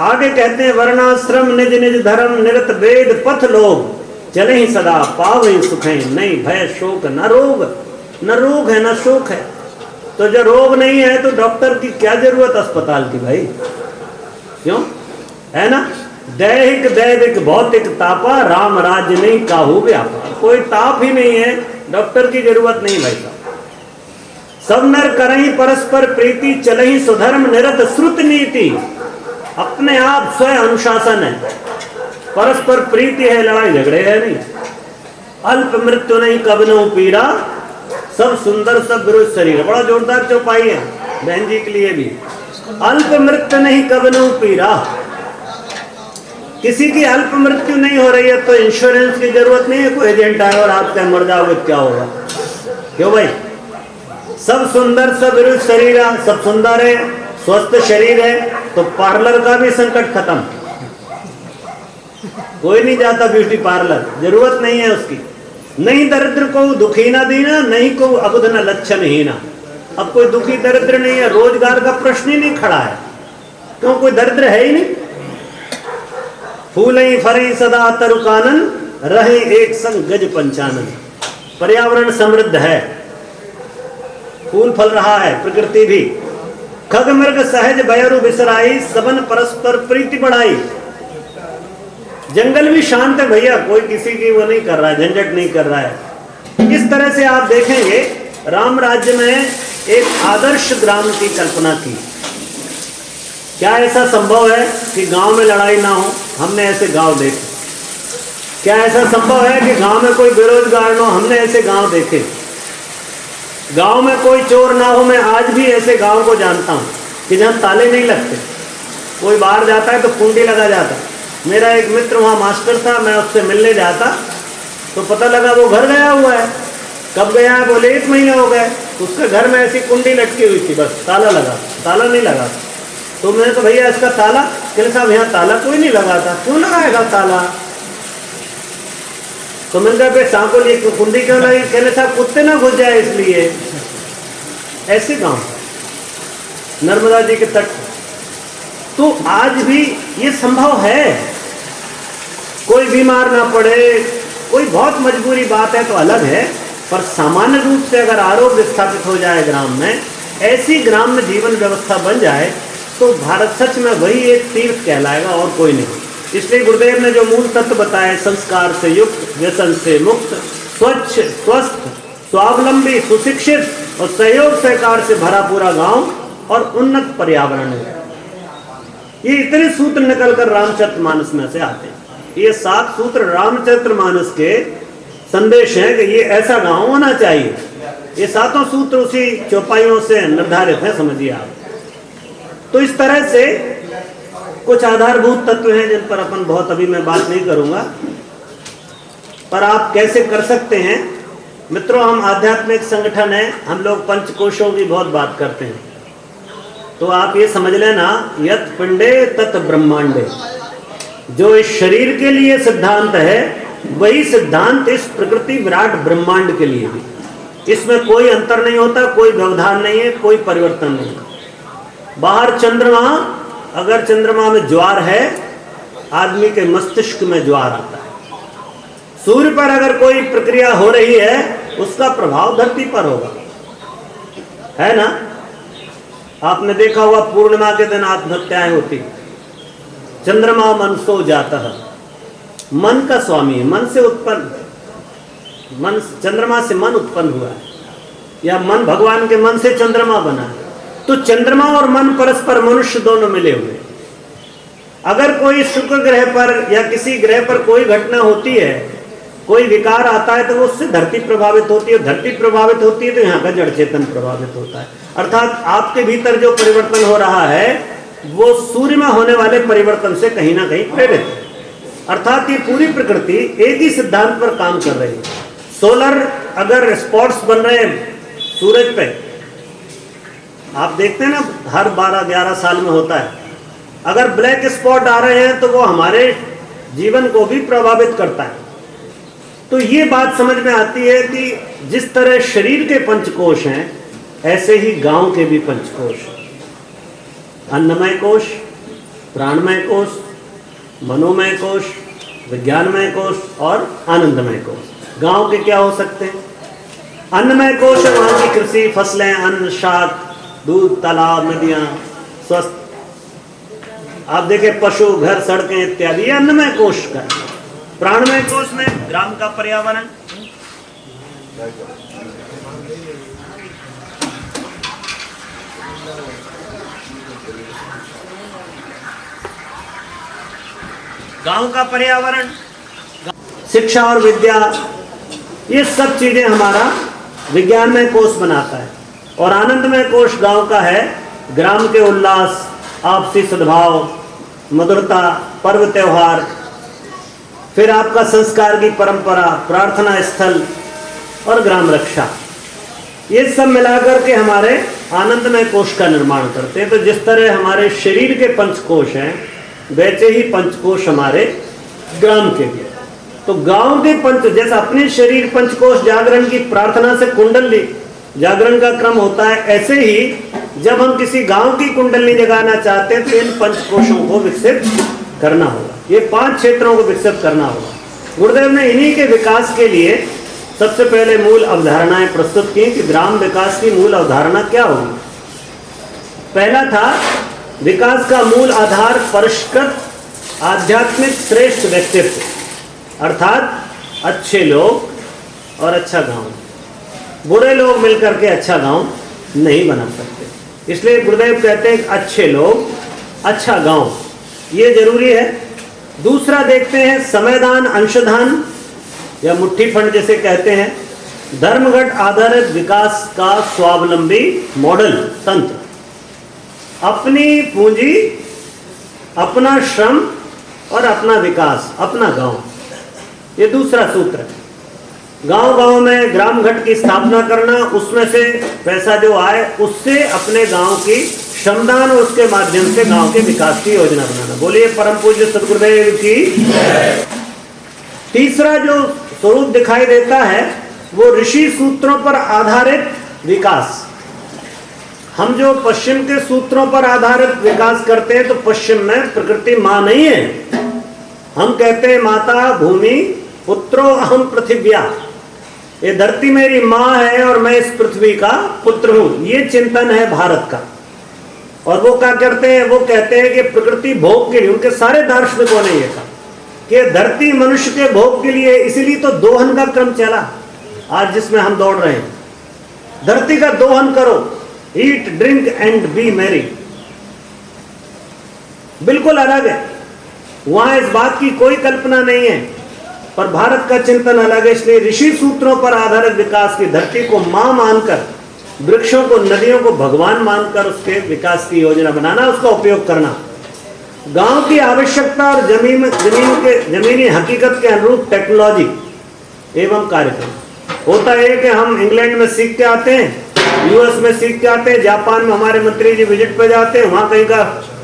आगे कहते हैं वर्णाश्रम निज निज धर्म, निरत वेद पथ लोग, चले ही सदा पावहि सुखें, नहीं भय शोक न रोग। न रोग है न शोक है, तो जब रोग नहीं है तो डॉक्टर की क्या जरूरत अस्पताल की भाई, क्यों, है ना। दैहिक दैविक भौतिक तापा, राम राज्य नहीं काहू व्यापा। कोई ताप ही नहीं है, डॉक्टर की जरूरत नहीं भाई साहब। सब नर करहीं परस्पर प्रीति, चलहीं सुधर्म निरत श्रुत नीति। अपने आप स्वयं अनुशासन है, परस्पर प्रीति है, लड़ाई झगड़े है नहीं। अल्प मृत्यु नहीं कबनो पीरा, सब सुंदर सब विरुद्ध शरीर। बड़ा जोरदार चौपाई है बहन जी के लिए भी। अल्प मृत्यु नहीं कबनो पीरा, किसी की अल्प मृत्यु नहीं हो रही है तो इंश्योरेंस की जरूरत नहीं है। कोई एजेंट आए और आप क्या मर जाओगे क्या होगा, क्यों भाई। सब सुंदर सब विरुद्ध शरीर, सब सुंदर है, स्वस्थ शरीर है, तो पार्लर का भी संकट खत्म। कोई नहीं जाता ब्यूटी पार्लर, जरूरत नहीं है उसकी। नहीं दरिद्र को दुखी ना दीना, नहीं को अबुध न लक्षण ही ना। अब कोई दुखी दरिद्र नहीं है, रोजगार का प्रश्न ही नहीं खड़ा है, क्यों, कोई दरिद्र है ही नहीं। फूलई फरई सदा तरु कानन, रहे एक संग गज पंचानन। पर्यावरण समृद्ध है, फूल फल रहा है, प्रकृति भी। खग मृग सहज भयरु बिसराई, सबन परस्पर प्रीति बढ़ाई। जंगल भी शांत है भैया, कोई किसी की वो नहीं कर रहा है, झंझट नहीं कर रहा है। इस तरह से आप देखेंगे राम राज्य में एक आदर्श ग्राम की कल्पना की। क्या ऐसा संभव है कि गांव में लड़ाई ना हो, हमने ऐसे गांव देखे। क्या ऐसा संभव है कि गांव में कोई बेरोजगार ना हो, हमने ऐसे गांव देखे। गांव में कोई चोर ना हो, मैं आज भी ऐसे गांव को जानता हूं कि जहां ताले नहीं लगते, कोई बाहर जाता है तो कुंडी लगा जाता है। मेरा एक मित्र वहाँ मास्टर था, मैं उससे मिलने जाता तो पता लगा वो घर गया हुआ है। कब गया है, बोले 1 महीने हो गए। उसके घर में ऐसी कुंडी लटकी हुई थी, बस ताला लगा, ताला नहीं लगा। तो मैंने तो भैया इसका ताला, कहते साहब यहाँ ताला कोई नहीं लगाता, क्यों लगाएगा ताला। तो मैंने कहा भाई सांप को लिए कुंडी क्यों लगी, कहते साहब कुत्ते ना घुस जाए इसलिए। ऐसे गाँव नर्मदा जी के तट। तो आज भी ये संभव है, कोई बीमार ना पड़े, कोई बहुत मजबूरी बात है तो अलग है, पर सामान्य रूप से अगर आरोग्य स्थापित हो जाए ग्राम में, ऐसी ग्राम में जीवन व्यवस्था बन जाए तो भारत सच में वही एक तीर्थ कहलाएगा और कोई नहीं। इसलिए गुरुदेव ने जो मूल तत्व बताए, संस्कार से युक्त, व्यसन से मुक्त, स्वच्छ, स्वस्थ, स्वावलंबी, सुशिक्षित और सहयोग सहकार से भरा पूरा गांव और उन्नत पर्यावरण है। ये इतने सूत्र निकलकर रामचरितमानस में से आते हैं। ये 7 सूत्र रामचरितमानस के संदेश हैं कि ये ऐसा गांव होना चाहिए। ये 7 सूत्र उसी चौपाइयों से निर्धारित हैं, समझिए आप। तो इस तरह से कुछ आधारभूत तत्व हैं जिन पर अपन बहुत अभी मैं बात नहीं करूंगा, पर आप कैसे कर सकते हैं मित्रों, हम आध्यात्मिक संगठन है, हम लोग पंचकोशों की बहुत बात करते हैं, तो आप ये समझ लेना, यत पिंडे तत् ब्रह्मांडे, जो इस शरीर के लिए सिद्धांत है वही सिद्धांत इस प्रकृति विराट ब्रह्मांड के लिए भी। इसमें कोई अंतर नहीं होता, कोई व्यवधान नहीं है, कोई परिवर्तन नहीं है। बाहर चंद्रमा, अगर चंद्रमा में ज्वार है, आदमी के मस्तिष्क में ज्वार आता है। सूर्य पर अगर कोई प्रक्रिया हो रही है, उसका प्रभाव धरती पर होगा, है ना। आपने देखा होगा पूर्णिमा के दिन आत्महत्याएं होती। चंद्रमा मनसो जाता है, मन का स्वामी है, मन से उत्पन्न, मन चंद्रमा से मन उत्पन्न हुआ है, या मन भगवान के मन से चंद्रमा बना है। तो चंद्रमा और मन परस्पर, मनुष्य दोनों मिले हुए। अगर कोई शुक्र ग्रह पर या किसी ग्रह पर कोई घटना होती है, कोई विकार आता है, तो वो उससे धरती प्रभावित होती है। धरती प्रभावित होती है तो यहाँ का जड़ चेतन प्रभावित होता है। अर्थात आपके भीतर जो परिवर्तन हो रहा है वो सूर्य में होने वाले परिवर्तन से कहीं ना कहीं प्रेरित है। अर्थात ये पूरी प्रकृति एक ही सिद्धांत पर काम कर रही है। सोलर अगर स्पॉट्स बन रहे हैं सूरज पे, आप देखते हैं ना, हर 12-11 साल में होता है। अगर ब्लैक स्पॉट आ रहे हैं तो वो हमारे जीवन को भी प्रभावित करता है। तो ये बात समझ में आती है कि जिस तरह शरीर के पंचकोश हैं, ऐसे ही गांव के भी पंचकोश, अन्नमय कोश, प्राणमय कोश, मनोमय कोश, विज्ञानमय कोश और आनंदमय कोश। गांव के क्या हो सकते हैं? अन्नमय कोश है वहाँ की कृषि, फसलें, अन्न, शाक, दूध, तालाब, नदियाँ, स्वस्थ, आप देखें पशु, घर, सड़कें इत्यादि, ये अन्नमय कोश का। प्राणमय कोश में ग्राम का पर्यावरण, गांव का पर्यावरण, शिक्षा और विद्या, ये सब चीजें हमारा विज्ञानमय कोश बनाता है। और आनंदमय कोश गांव का है, ग्राम के उल्लास, आपसी सद्भाव, मधुरता, पर्व त्योहार, फिर आपका संस्कार की परंपरा, प्रार्थना स्थल और ग्राम रक्षा, ये सब मिलाकर के हमारे आनंदमय कोश का निर्माण करते हैं। तो जिस तरह हमारे शरीर के पंचकोश हैं, वैसे ही पंचकोश हमारे ग्राम के भी। तो गांव के पंच, जैसा अपने शरीर पंचकोश जागरण की प्रार्थना से कुंडली जागरण का क्रम होता है, ऐसे ही जब हम किसी गांव की कुंडली जगाना चाहते हैं तो इन पंचकोशों को विकसित करना होगा। ये 5 क्षेत्रों को विकसित करना होगा। गुरुदेव ने इन्हीं के विकास के लिए सबसे पहले मूल अवधारणाएं प्रस्तुत की कि ग्राम विकास की मूल अवधारणा क्या होगी। पहला था, विकास का मूल आधार परिष्कृत आध्यात्मिक श्रेष्ठ व्यक्तित्व, अर्थात अच्छे लोग और अच्छा गांव। बुरे लोग मिलकर के अच्छा गांव नहीं बना सकते। इसलिए गुरुदेव कहते हैं अच्छे लोग, अच्छा गांव, ये जरूरी है। दूसरा देखते हैं, समयदान, अंशदान या मुट्ठी फंड जिसे कहते हैं, धर्मघट आधारित विकास का स्वावलंबी मॉडल तंत्र, अपनी पूंजी, अपना श्रम और अपना विकास, अपना गांव, ये दूसरा सूत्र है। गांव गांव में ग्राम घट की स्थापना करना, उसमें से पैसा जो आए उससे अपने गांव की श्रमदान और उसके माध्यम से गांव के विकास की योजना बनाना। बोलिए परम पूज्य सद्गुरुदेव की। तीसरा जो स्वरूप दिखाई देता है वो ऋषि सूत्रों पर आधारित विकास। हम जो पश्चिम के सूत्रों पर आधारित विकास करते हैं, तो पश्चिम में प्रकृति माँ नहीं है। हम कहते हैं माता भूमि पुत्रो अहम पृथिव्या, ये धरती मेरी माँ है और मैं इस पृथ्वी का पुत्र हूं। ये चिंतन है भारत का। और वो क्या करते हैं, वो कहते हैं कि प्रकृति भोग के लिए, उनके सारे दार्शनिकों ने ये कहा कि धरती मनुष्य के भोग के लिए, इसीलिए तो दोहन का क्रम चला आज जिसमें हम दौड़ रहे हैं। धरती का दोहन करो, eat drink and B Mary, बिल्कुल अलग है। वहां इस बात की कोई कल्पना नहीं है, पर भारत का चिंतन अलग है। इसलिए ऋषि सूत्रों पर आधारित विकास की, धरती को मां मानकर, वृक्षों को, नदियों को भगवान मानकर उसके विकास की योजना बनाना, उसका उपयोग करना। गांव की आवश्यकता और जमीनी हकीकत के अनुरूप टेक्नोलॉजी एवं कार्यक्रम, होता है कि हम इंग्लैंड में सीख के आते हैं, यूएस में सीख के आते हैं, जापान में हमारे मंत्री जी विजिट पे जाते हैं,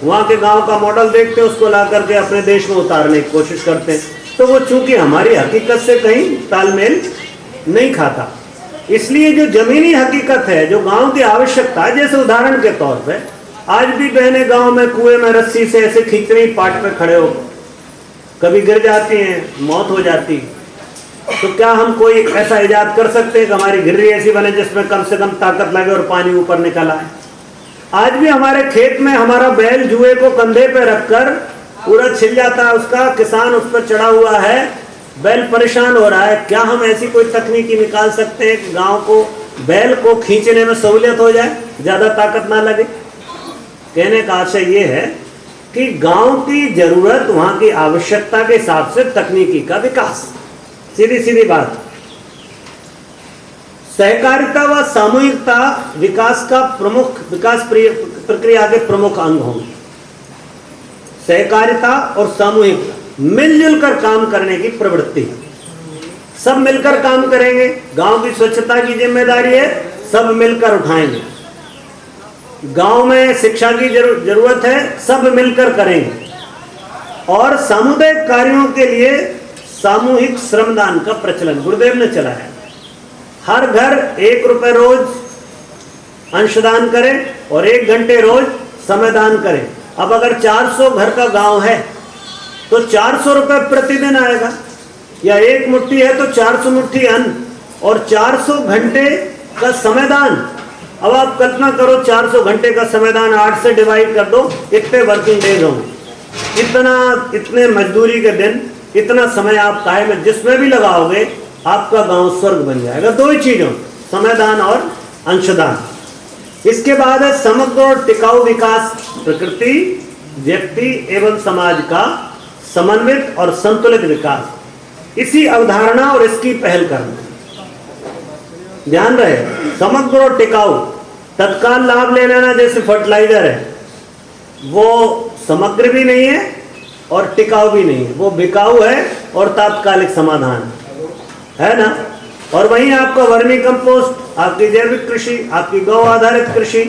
वहाँ के गांव का मॉडल देखते हैं, उसको ला करके अपने देश में उतारने की कोशिश करते हैं। तो वो चूंकि हमारी हकीकत से कहीं तालमेल नहीं खाता, इसलिए जो जमीनी हकीकत है, जो गांव की आवश्यकता है, जैसे उदाहरण के तौर पे आज भी बहनें गांव में कुएं में रस्सी से ऐसे खींच रही, पाट पे खड़े हो, कभी गिर जाती हैं, मौत हो जाती। तो क्या हम कोई ऐसा इजाद कर सकते हैं कि हमारी गिर्री ऐसी बने जिसमें कम से कम ताकत लगे और पानी ऊपर निकल आए? आज भी हमारे खेत में हमारा बैल जुए को कंधे पे रखकर पूरा छिल जाता है उसका, किसान उस पर चढ़ा हुआ है, बैल परेशान हो रहा है। क्या हम ऐसी कोई तकनीकी निकाल सकते हैं कि गांव को, बैल को खींचने में सहूलियत हो जाए, ज्यादा ताकत ना लगे? कहने का आशय ये है कि गांव की जरूरत, वहां की आवश्यकता के हिसाब से तकनीकी का विकास, सीधी सीधी बात। सहकारिता व सामूहिकता विकास का प्रमुख, विकास प्रक्रिया के प्रमुख अंग होंगे। सहकारिता और सामूहिकता, मिलजुल कर काम करने की प्रवृत्ति, सब मिलकर काम करेंगे। गांव की स्वच्छता की जिम्मेदारी है, सब मिलकर उठाएंगे। गांव में शिक्षा की जरूरत है, सब मिलकर करेंगे। और सामुदायिक कार्यों के लिए सामूहिक श्रमदान का प्रचलन गुरुदेव ने चलाया। हर घर 1 रुपए रोज अंशदान करें और 1 घंटे रोज समयदान करें। अब अगर 400 घर का गांव है तो 400 रुपए प्रतिदिन आएगा, या 1 मुट्ठी है तो 400 मुट्ठी अन्न और 400 घंटे का समयदान। अब आप कल्पना करो, 400 घंटे का समयदान 8 से डिवाइड कर दो, कितने वर्किंग डेज होंगे, इतने मजदूरी के दिन, इतना समय आप काहे में जिसमें भी लगाओगे आपका गांव स्वर्ग बन जाएगा। 2 ही चीजों, समयदान और अंशदान। इसके बाद है समग्र और टिकाऊ विकास, प्रकृति, व्यक्ति एवं समाज का समन्वित और संतुलित विकास। इसी अवधारणा और इसकी पहल करना। ध्यान रहे, समग्र और टिकाऊ, तत्काल लाभ ले लेना जैसे फर्टिलाइजर है, वो समग्र भी नहीं है और टिकाऊ भी नहीं है, वो बिकाऊ है और तात्कालिक समाधान है ना। और वहीं आपका वर्मी कंपोस्ट, आपकी जैविक कृषि, आपकी गौ आधारित कृषि,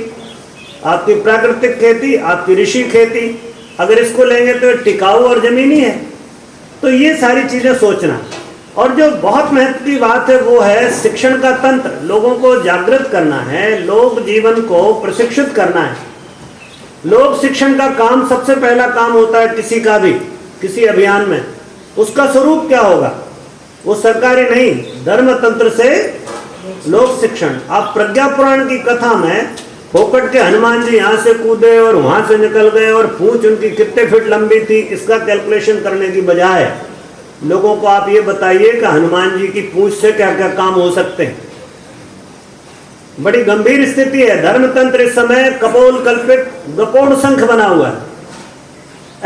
आपकी प्राकृतिक खेती, आपकी ऋषि खेती, अगर इसको लेंगे तो टिकाऊ और जमीनी है। तो ये सारी चीजें सोचना। और जो बहुत महत्व की बात है वो है शिक्षण का तंत्र, लोगों को जागृत करना है, लोक जीवन को प्रशिक्षित करना है। लोक शिक्षण का काम, सबसे पहला काम होता है किसी का भी, किसी अभियान में, उसका स्वरूप क्या होगा? वो सरकारी नहीं, धर्म तंत्र से लोक शिक्षण। आप प्रज्ञा पुराण की कथा में पोपट के हनुमान जी यहाँ से कूदे और वहां से निकल गए और पूंछ उनकी कितने फीट लंबी थी, इसका कैलकुलेशन करने की बजाय लोगों को आप ये बताइए कि हनुमान जी की पूंछ से क्या क्या काम हो सकते हैं। बड़ी गंभीर स्थिति है। धर्मतंत्र इस समय कपोल कल्पित गपोड़ संख बना हुआ है।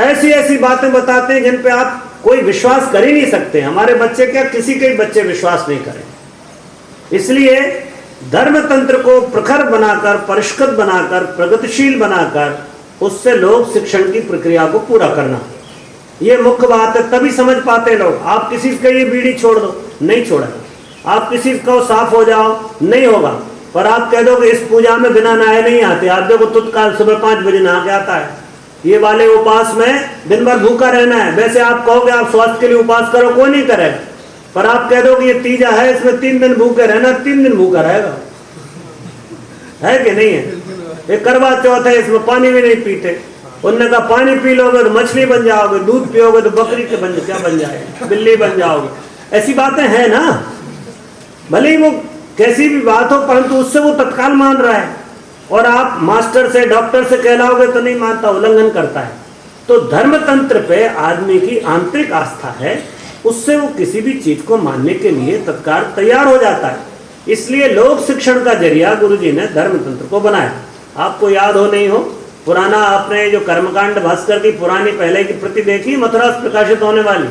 ऐसी ऐसी बातें बताते हैं जिन पे आप कोई विश्वास कर ही नहीं सकते। हमारे बच्चे क्या, किसी के बच्चे विश्वास नहीं करें। इसलिए धर्मतंत्र को प्रखर बनाकर, परिष्कृत बनाकर, प्रगतिशील बनाकर उससे लोक शिक्षण की प्रक्रिया को पूरा करना, ये मुख्य बात है। तभी समझ पाते लोग। आप किसी का ये बीड़ी छोड़ दो, नहीं छोड़ेगा। आप किसी को साफ हो जाओ, नहीं होगा। पर आप कह दो कि इस पूजा में बिना नहाए नहीं आते, आप देखो तुत्काल सुबह 5 बजे नहा के आता है। ये वाले उपास में दिन भर भूखा रहना है। वैसे आप कहोगे आप स्वास्थ्य के लिए उपास करो, कोई नहीं करेगा। पर आप कह दो कि ये तीजा है, इसमें 3 दिन भूखे रहना, 3 दिन भूखा रहेगा, है कि नहीं है? ये करवा चौथ है, इसमें पानी भी नहीं पीते। उनने कहा पानी पी लोगे तो मछली बन जाओगे, दूध पियोगे तो बकरी के क्या बन जाएगा, बिल्ली बन जाओगे। ऐसी बातें हैं ना। भले ही वो कैसी भी बात हो, परंतु उससे वो तत्काल मान रहा है। और आप मास्टर से, डॉक्टर से कहलाओगे तो नहीं मानता, उल्लंघन करता है। तो धर्मतंत्र पे आदमी की आंतरिक आस्था है, उससे वो किसी भी चीज को मानने के लिए तत्काल तैयार हो जाता है। इसलिए लोक शिक्षण का जरिया गुरुजी ने धर्मतंत्र को बनाया। आपको याद हो नहीं हो, पुराना आपने जो कर्मकांड भास्कर की पुरानी पहले की प्रति देखी, मथुरा से प्रकाशित होने वाली,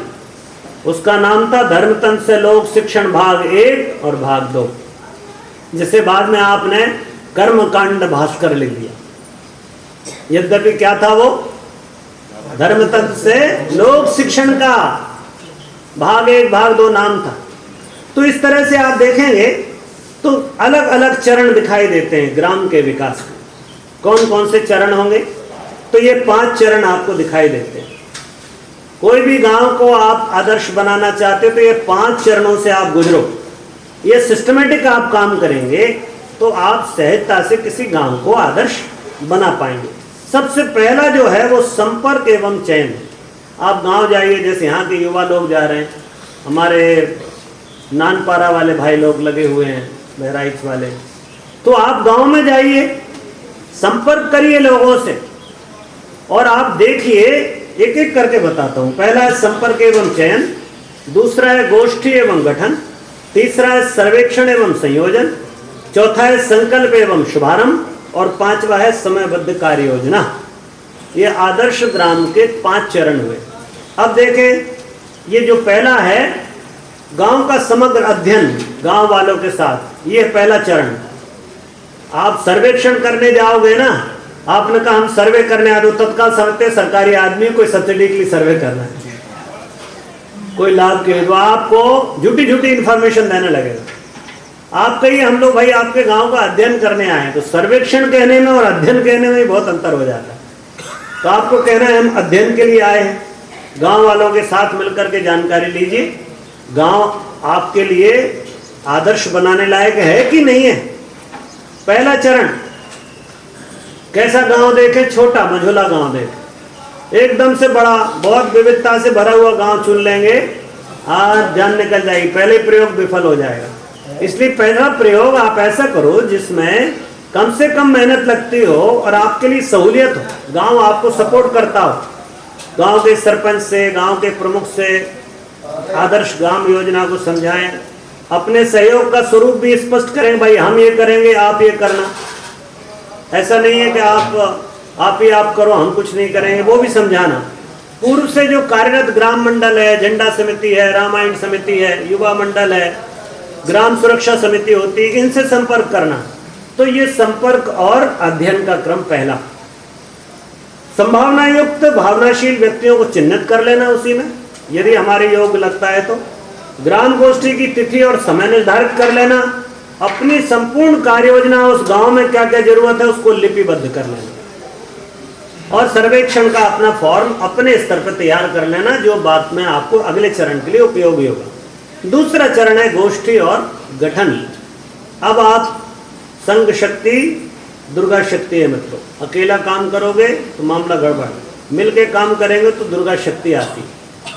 उसका नाम था धर्मतंत्र से लोक शिक्षण भाग 1 और भाग 2, जिसे बाद में आपने कर्मकांड भास्कर लिख दिया। यद्यपि क्या था वो, धर्मतंत्र से लोक शिक्षण का भाग 1 भाग 2 नाम था। तो इस तरह से आप देखेंगे तो अलग अलग चरण दिखाई देते हैं ग्राम के विकास में। कौन कौन से चरण होंगे? तो ये 5 चरण आपको दिखाई देते हैं। कोई भी गांव को आप आदर्श बनाना चाहते हो तो ये 5 चरणों से आप गुजरो। ये सिस्टमेटिक आप काम करेंगे तो आप सहजता से किसी गांव को आदर्श बना पाएंगे। सबसे पहला जो है वो संपर्क एवं चयन। आप गांव जाइए, जैसे यहाँ के युवा लोग जा रहे हैं, हमारे नानपारा वाले भाई लोग लगे हुए हैं, बहराइच वाले, तो आप गांव में जाइए, संपर्क करिए लोगों से और आप देखिए, एक एक करके बताता हूं। पहला है संपर्क एवं चयन, दूसरा है गोष्ठी एवं गठन, तीसरा है सर्वेक्षण एवं संयोजन, चौथा है संकल्प एवं शुभारंभ और 5वां है समयबद्ध कार्य योजना। ये आदर्श ग्राम के 5 चरण हुए। अब देखें, ये जो पहला है गांव का समग्र अध्ययन गांव वालों के साथ, ये पहला चरण। आप सर्वेक्षण करने जाओगे ना, आपने कहा हम सर्वे करने आ रहे हो, तत्काल समझते सरकारी आदमी कोई सब्सिडी के लिए सर्वे करना है, कोई लाभ के लिए, तो आपको झूठी झूठी इंफॉर्मेशन देने लगेगा। आप कहिए हम लोग भाई आपके गांव का अध्ययन करने आए हैं, तो सर्वेक्षण कहने में और अध्ययन कहने में बहुत अंतर हो जाता है। तो आपको कहना है हम अध्ययन के लिए आए हैं, गांव वालों के साथ मिलकर के जानकारी लीजिए, गांव आपके लिए आदर्श बनाने लायक है कि नहीं है। पहला चरण, कैसा गांव देखे? छोटा मझोला गांव देखे, एकदम से बड़ा बहुत विविधता से भरा हुआ गांव चुन लेंगे, आज जान निकल जाएगी, पहले प्रयोग विफल हो जाएगा। इसलिए पहला प्रयोग आप ऐसा करो जिसमें कम से कम मेहनत लगती हो और आपके लिए सहूलियत हो, गांव आपको सपोर्ट करता हो। गांव के सरपंच से, गांव के प्रमुख से आदर्श ग्राम योजना को समझाएं, अपने सहयोग का स्वरूप भी स्पष्ट करें, भाई हम ये करेंगे आप ये करना। ऐसा नहीं है कि आप करो हम कुछ नहीं करेंगे, वो भी समझाना। पूर्व से जो कार्यरत ग्राम मंडल है, झंडा समिति है, रामायण समिति है, युवा मंडल है, ग्राम सुरक्षा समिति होती है, इनसे संपर्क करना। तो ये संपर्क और अध्ययन का क्रम पहला। संभावना युक्त भावनाशील व्यक्तियों को चिन्हित कर लेना उसी में, यदि हमारे योग्य लगता है तो। ग्राम गोष्ठी की तिथि और समय निर्धारित कर लेना, अपनी संपूर्ण कार्य योजना, उस गांव में क्या क्या जरूरत है उसको लिपिबद्ध कर लेना और सर्वेक्षण का अपना फॉर्म अपने स्तर पर तैयार कर लेना, जो बात में आपको अगले चरण के लिए उपयोगी होगा। दूसरा चरण है गोष्ठी और गठन। अब आप संघ शक्ति दुर्गा शक्ति है मित्रों, अकेला काम करोगे तो मामला गड़बड़, मिलके काम करेंगे तो दुर्गा शक्ति आती।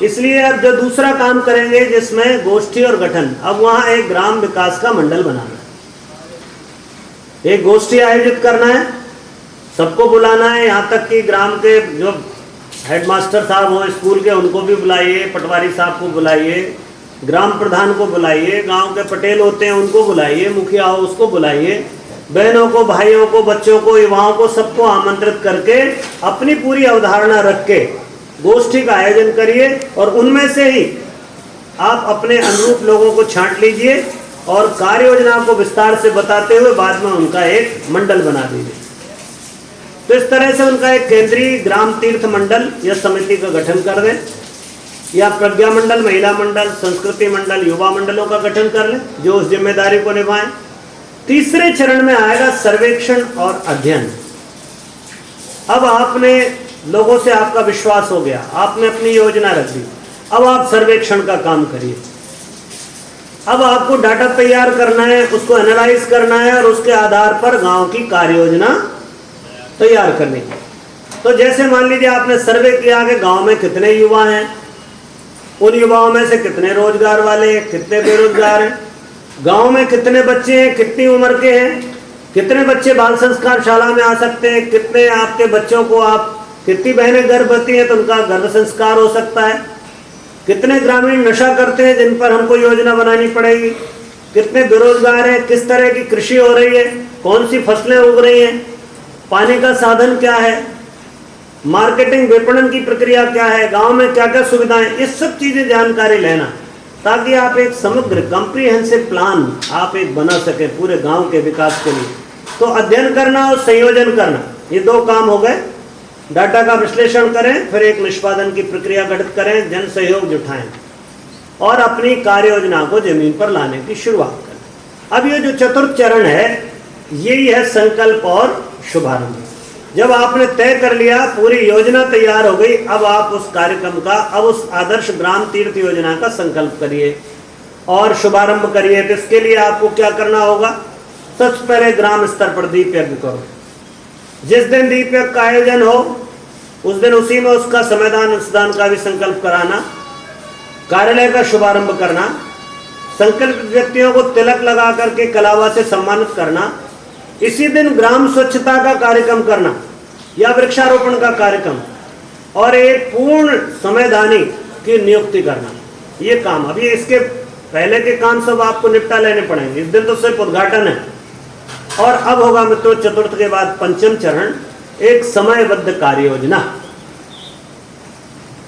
इसलिए अब जो दूसरा काम करेंगे जिसमें गोष्ठी और गठन, अब वहां एक ग्राम विकास का मंडल बनाना है, एक गोष्ठी आयोजित करना है, सबको बुलाना है, यहाँ तक कि ग्राम के जो हेडमास्टर साहब हो स्कूल के उनको भी बुलाइए, पटवारी साहब को बुलाइए, ग्राम प्रधान को बुलाइए, गांव के पटेल होते हैं उनको बुलाइए, मुखिया हो उसको बुलाइए, बहनों को, भाइयों को, बच्चों को, युवाओं को, सबको आमंत्रित करके अपनी पूरी अवधारणा रख के गोष्ठी का आयोजन करिए और उनमें से ही आप अपने अनुरूप लोगों को छांट लीजिए और कार्य योजना को विस्तार से बताते हुए बाद में उनका एक मंडल बना दीजिए। तो इस तरह से उनका एक केंद्रीय ग्राम तीर्थ मंडल या समिति का गठन कर दें, या प्रज्ञा मंडल, महिला मंडल, संस्कृति मंडल, युवा मंडलों का गठन कर लें जो उस जिम्मेदारी को निभाएं। तीसरे चरण में आएगा सर्वेक्षण और अध्ययन। अब आपने लोगों से आपका विश्वास हो गया, आपने अपनी योजना रख दी, अब आप सर्वेक्षण का काम करिए। अब आपको डाटा तैयार करना है, उसको एनालाइज करना है और उसके आधार पर गांव की कार्य योजना तैयार करनी है। तो जैसे मान लीजिए आपने सर्वे किया कि गांव में कितने युवा हैं, उन युवाओं में से कितने रोजगार वाले हैं, कितने बेरोजगार हैं, गांव में कितने बच्चे हैं, कितनी उम्र के हैं, कितने बच्चे बाल संस्कार शाला में आ सकते हैं, कितने आपके बच्चों को आप, कितनी बहनें गर्भवती हैं तो उनका गर्भ संस्कार हो सकता है, कितने ग्रामीण नशा करते हैं जिन पर हमको योजना बनानी पड़ेगी, कितने बेरोजगार हैं, किस तरह की कृषि हो रही है, कौन सी फसलें उग रही हैं, पानी का साधन क्या है, मार्केटिंग विपणन की प्रक्रिया क्या है, गांव में क्या क्या सुविधाएं, इस सब चीजें जानकारी लेना ताकि आप एक समग्र कॉम्प्रिहेंसिव प्लान आप एक बना सके पूरे गांव के विकास के लिए। तो अध्ययन करना और संयोजन करना, ये 2 काम हो गए। डाटा का विश्लेषण करें, फिर एक निष्पादन की प्रक्रिया गठित करें, जन सहयोग जुटाएं। और अपनी कार्य योजना को जमीन पर लाने की शुरुआत करना। अब ये जो चतुर्थ चरण है, यही है संकल्प और शुभारंभ। जब आपने तय कर लिया, पूरी योजना तैयार हो गई, अब आप उस कार्यक्रम का, अब उस आदर्श ग्राम तीर्थ योजना का संकल्प करिए और शुभारंभ करिए। तो इसके लिए आपको क्या करना होगा? सबसे पहले ग्राम स्तर पर दीप यज्ञ करो। जिस दिन दीप यज्ञ का आयोजन हो उस दिन उसी में उसका समयदान का भी संकल्प कराना, कार्यालय का शुभारंभ करना, संकल्पित व्यक्तियों को तिलक लगा करके कलावा से सम्मानित करना, इसी दिन ग्राम स्वच्छता का कार्यक्रम करना या वृक्षारोपण का कार्यक्रम, और एक पूर्ण समयदानी की नियुक्ति करना। ये काम, अभी इसके पहले के काम सब आपको निपटा लेने पड़ेंगे। इस दिन तो सिर्फ उद्घाटन है। और अब होगा मित्रों चतुर्थ के बाद पंचम चरण, एक समयबद्ध कार्य योजना।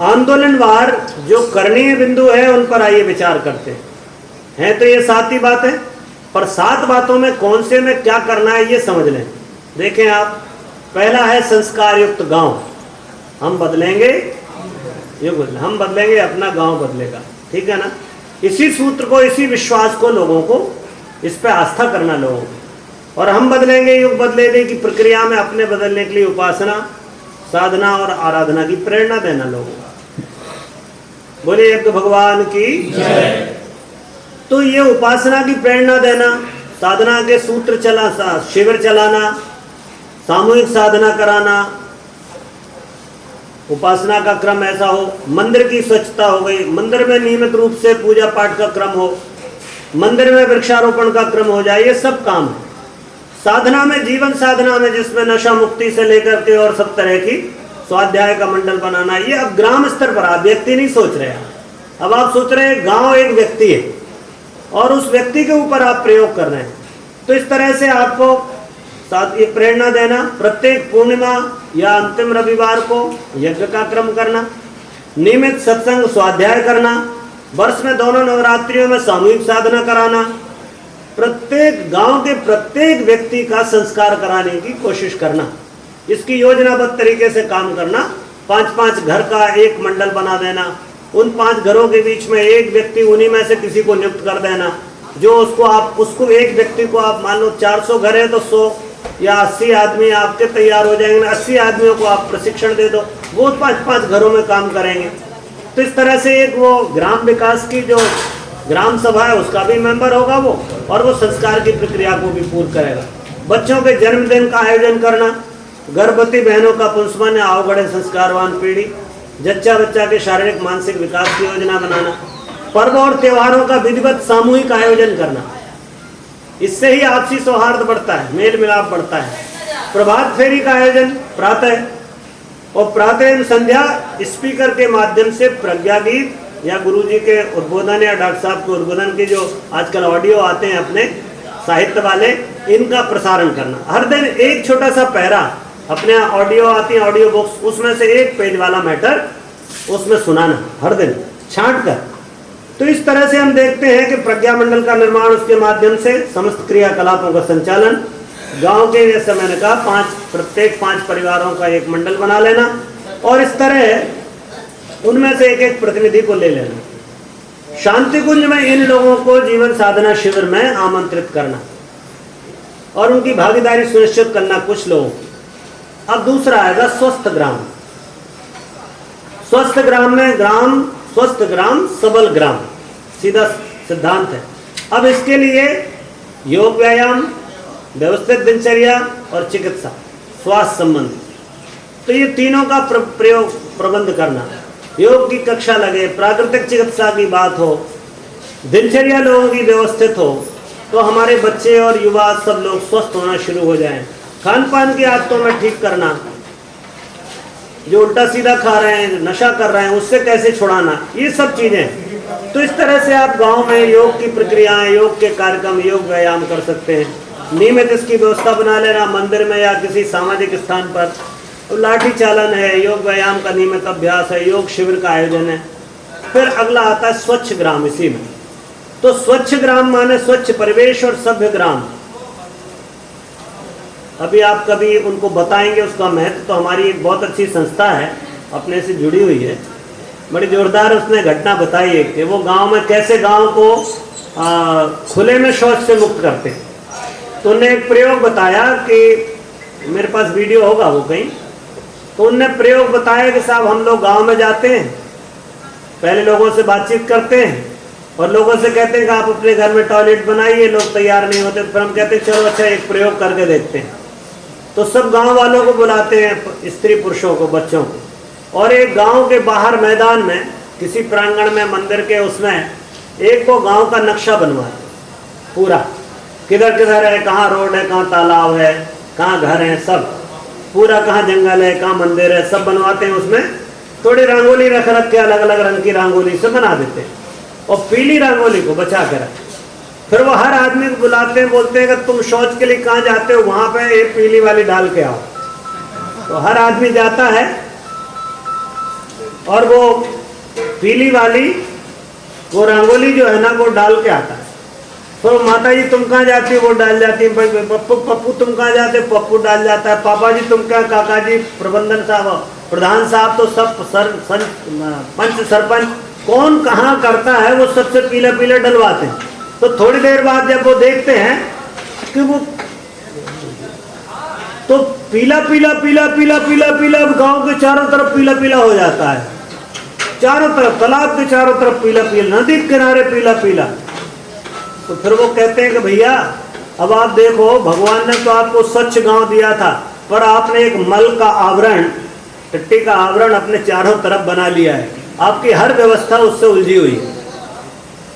आंदोलनवार जो करणीय बिंदु है उन पर आइए विचार करते हैं। तो ये 7 ही बात है, पर 7 बातों में कौन से में क्या करना है ये समझ लें। देखें आप, पहला है संस्कार युक्त गांव। हम बदलेंगे, ये बोल, हम बदलेंगे, अपना गांव बदलेगा। ठीक है ना? इसी सूत्र को, इसी विश्वास को लोगों को, इस पे आस्था करना लोगों को। और हम बदलेंगे, युग बदलेंगे की प्रक्रिया में अपने बदलने के लिए उपासना, साधना और आराधना की प्रेरणा देना लोगों को। बोलिए एक भगवान की जय। तो ये उपासना की प्रेरणा देना, साधना के सूत्र शिविर चलाना, सामूहिक साधना कराना, उपासना का क्रम ऐसा हो, मंदिर की स्वच्छता हो गई, मंदिर में नियमित रूप से पूजा पाठ का क्रम हो, मंदिर में वृक्षारोपण का क्रम हो जाए, ये सब काम है। साधना में, जीवन साधना में, जिसमें नशा मुक्ति से लेकर के और सब तरह की स्वाध्याय का मंडल बनाना, ये अब ग्राम स्तर पर, आप व्यक्ति नहीं सोच रहे हैं। अब आप सोच रहे हैं गांव एक व्यक्ति है और उस व्यक्ति के ऊपर आप प्रयोग कर रहे हैं। तो इस तरह से आपको साथ ये प्रेरणा देना, प्रत्येक पूर्णिमा या अंतिम रविवार को यज्ञ का क्रम करना, नियमित सत्संग स्वाध्याय करना, वर्ष में दोनों नवरात्रियों में सामूहिक साधना कराना, प्रत्येक गांव के प्रत्येक व्यक्ति का संस्कार कराने की कोशिश करना, इसकी योजनाबद्ध तरीके से काम करना। 5-5 घर का एक मंडल बना देना, उन 5 घरों के बीच में एक व्यक्ति, उन्हीं में से किसी को नियुक्त कर देना, जो उसको एक व्यक्ति को आप मान लो 400 घर है तो 100 या 80 आदमी आपके तैयार हो जाएंगे। 80 आदमियों को आप प्रशिक्षण दे दो, वो 5-5 घरों में काम करेंगे। तो इस तरह से एक वो ग्राम विकास की जो ग्राम सभा है उसका भी मेंबर होगा वो, और वो संस्कार की प्रक्रिया को भी पूर्ण करेगा। बच्चों के जन्मदिन का आयोजन करना, गर्भवती बहनों का पुंसवन या अवगढ़े संस्कारवान पीढ़ी, जच्चा बच्चा के शारीरिक मानसिक विकास की योजना बनाना, पर्व और त्योहारों का विधिवत सामूहिक आयोजन करना। इससे ही आपसी सौहार्द बढ़ता है, मेल मिलाप बढ़ता है। प्रभात फेरी का आयोजन प्रातः और प्रातः संध्या स्पीकर के माध्यम से प्रज्ञा गीत या गुरुजी के उद्बोधन या डॉक्टर साहब के उद्बोधन के जो आजकल ऑडियो आते हैं अपने साहित्य वाले, इनका प्रसारण करना। हर दिन एक छोटा सा पैरा, अपने ऑडियो आती है ऑडियो बुक्स, उसमें से एक पेज वाला मैटर उसमें सुनाना हर दिन छांट कर। तो इस तरह से हम देखते हैं कि प्रज्ञा मंडल का निर्माण, उसके माध्यम से समस्त क्रियाकलापों का संचालन, गांव के जैसे मैंने कहा प्रत्येक 5 परिवारों का एक मंडल बना लेना, और इस तरह उनमें से एक प्रतिनिधि को ले लेना। शांति कुंज में इन लोगों को जीवन साधना शिविर में आमंत्रित करना और उनकी भागीदारी सुनिश्चित करना कुछ लोगों की। अब दूसरा आएगा स्वस्थ ग्राम। स्वस्थ ग्राम में स्वस्थ ग्राम सबल ग्राम, सीधा सिद्धांत है। अब इसके लिए योग, व्यायाम, व्यवस्थित दिनचर्या और चिकित्सा, स्वास्थ्य संबंधी, तो ये तीनों का प्रबंध करना। योग की कक्षा लगे, प्राकृतिक चिकित्सा की बात हो, दिनचर्या लोगों की व्यवस्थित हो, तो हमारे बच्चे और युवा सब लोग स्वस्थ होना शुरू हो जाएं। खान पान की आदतों में ठीक करना, जो उल्टा सीधा खा रहे हैं, नशा कर रहे हैं, उससे कैसे छुड़ाना, ये सब चीजें। तो इस तरह से आप गांव में योग की प्रक्रियाएं, योग के कार्यक्रम, योग व्यायाम कर सकते हैं। नियमित इसकी व्यवस्था बना लेना, मंदिर में या किसी सामाजिक स्थान पर तो लाठी चालन है, योग व्यायाम का नियमित अभ्यास है, योग शिविर का आयोजन है। फिर अगला आता है स्वच्छ ग्राम। इसी में तो स्वच्छ ग्राम माने स्वच्छ परिवेश और सभ्य ग्राम। अभी आप कभी उनको बताएंगे उसका महत्व। तो हमारी एक बहुत अच्छी संस्था है, अपने से जुड़ी हुई है, बड़ी जोरदार उसने घटना बताई है कि वो गांव में कैसे गांव को खुले में शौच से मुक्त करते। तो उनने एक प्रयोग बताया कि मेरे पास वीडियो होगा वो कहीं, तो उनने प्रयोग बताया कि साहब हम लोग गांव में जाते हैं, पहले लोगों से बातचीत करते हैं और लोगों से कहते हैं कि आप अपने घर में टॉयलेट बनाइए, लोग तैयार नहीं होते, फिर हम कहते हैं चलो अच्छा एक प्रयोग करके देखते हैं। तो सब गांव वालों को बुलाते हैं, स्त्री पुरुषों को, बच्चों को, और एक गांव के बाहर मैदान में किसी प्रांगण में मंदिर के उसमें एक को गांव का नक्शा बनवाया पूरा, किधर किधर है, कहाँ रोड है, कहाँ तालाब है, कहाँ घर है, सब पूरा, कहाँ जंगल है, कहाँ मंदिर है, सब बनवाते हैं। उसमें थोड़ी रंगोली रख के अलग अलग रंग की रंगोली से बना देते हैं और पीली रंगोली को बचा के रख। फिर वो हर आदमी को बुलाते हैं, बोलते हैं कि तुम शौच के लिए कहाँ जाते हो, वहां पे ये पीली वाली डाल के आओ। तो हर आदमी जाता है और वो पीली वाली वो रंगोली जो है ना वो डाल के आता है। तो माता जी तुम कहाँ जाती हो, वो डाल जाती है। पप्पू तुम कहाँ जाते हो, पप्पू डाल जाता है। पापा जी तुम क्या, काका जी, प्रबंधन साहब, प्रधान साहब, तो सब पंच सरपंच कौन कहाँ करता है वो सबसे पीला पीला डलवाते हैं। तो थोड़ी देर बाद जब वो देखते हैं कि वो तो पीला पीला पीला पीला पीला पीला गांव के चारों तरफ पीला पीला हो जाता है, चारों तरफ, तालाब के चारों तरफ पीला पीला, नदी के किनारे पीला पीला। तो फिर वो कहते हैं कि भैया अब आप देखो, भगवान ने तो आपको स्वच्छ गांव दिया था, पर आपने एक मल का आवरण, टट्टी का आवरण अपने चारों तरफ बना लिया है, आपकी हर व्यवस्था उससे उलझी हुई है।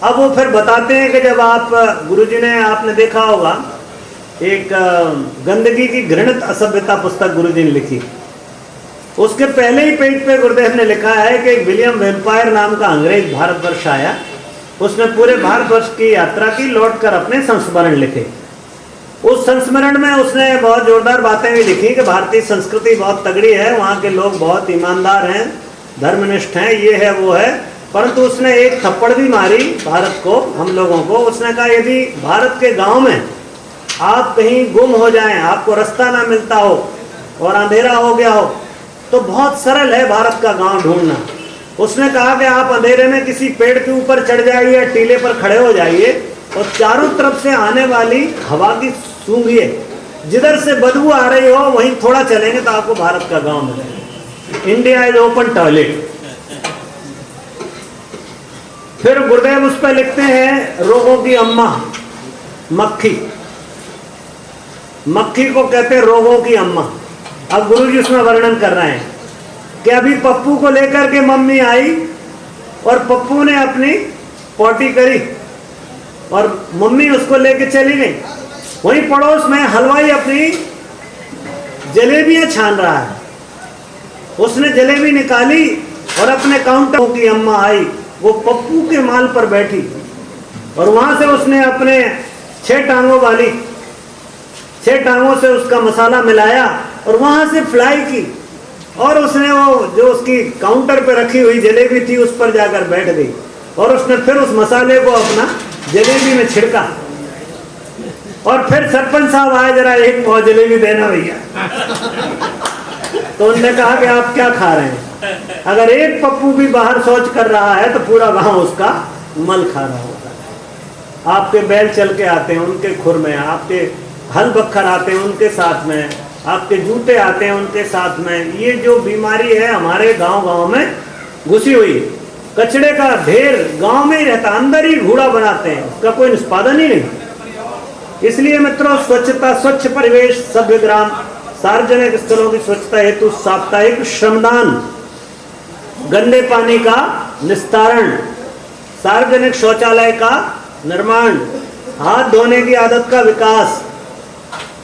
अब वो फिर बताते हैं कि जब आप, गुरुजी ने, आपने देखा होगा एक गंदगी की घृणित असभ्यता पुस्तक गुरुजी ने लिखी, उसके पहले ही पेज पे गुरुदेव ने लिखा है कि एक विलियम वेम्पायर नाम का अंग्रेज भारतवर्ष आया, उसने पूरे भारतवर्ष की यात्रा की, लौटकर अपने संस्मरण लिखे। उस संस्मरण में उसने बहुत जोरदार बातें भी लिखी कि भारतीय संस्कृति बहुत तगड़ी है, वहाँ के लोग बहुत ईमानदार हैं, धर्मनिष्ठ हैं, ये है वो है। परंतु उसने एक थप्पड़ भी मारी भारत को, हम लोगों को। उसने कहा यदि भारत के गांव में आप कहीं गुम हो जाएं, आपको रास्ता ना मिलता हो और अंधेरा हो गया हो, तो बहुत सरल है भारत का गांव ढूंढना। उसने कहा कि आप अंधेरे में किसी पेड़ के ऊपर चढ़ जाइए या टीले पर खड़े हो जाइए और चारों तरफ से आने वाली हवा की सूंघिए, जिधर से बदबू आ रही हो वहीं थोड़ा चलेंगे तो आपको भारत का गांव मिलेगा। India is open toilet. फिर गुरुदेव उस पर लिखते हैं रोगों की अम्मा मक्खी, मक्खी को कहते हैं रोगों की अम्मा। अब गुरुजी उसमें वर्णन कर रहे हैं कि अभी पप्पू को लेकर के मम्मी आई और पप्पू ने अपनी पॉटी करी और मम्मी उसको लेके चली गई। वहीं पड़ोस में हलवाई अपनी जलेबियां छान रहा है, उसने जलेबी निकाली और अपने काउंटर की अम्मा आई, वो पप्पू के माल पर बैठी और वहां से उसने अपने 6 टांगों से उसका मसाला मिलाया और वहां से फ्लाई की और उसने वो जो उसकी काउंटर पे रखी हुई जलेबी थी उस पर जाकर बैठ गई और उसने फिर उस मसाले को अपना जलेबी में छिड़का और फिर सरपंच साहब आए, जरा एक पाव जलेबी देना भैया। तो उन्होंने कहा कि आप क्या खा रहे हैं, अगर एक पप्पू भी बाहर शौच कर रहा है तो पूरा गांव उसका मल खा रहा होता है। आपके बैल चल के आते हैं उनके खुर में, आपके हल बखर आते हैं उनके साथ में, आपके जूते आते हैं उनके साथ में। ये जो बीमारी है हमारे गांव में घुसी हुई, कचड़े का ढेर गांव में ही रहता, अंदर ही घूड़ा बनाते हैं, उसका कोई निष्पादन ही नहीं। इसलिए मित्रों, स्वच्छता, स्वच्छ परिवेश, सभ्य ग्राम, सार्वजनिक स्थलों की स्वच्छता हेतु साप्ताहिक श्रमदान, गंदे पानी का निस्तारण, सार्वजनिक शौचालय का निर्माण, हाथ धोने की आदत का विकास,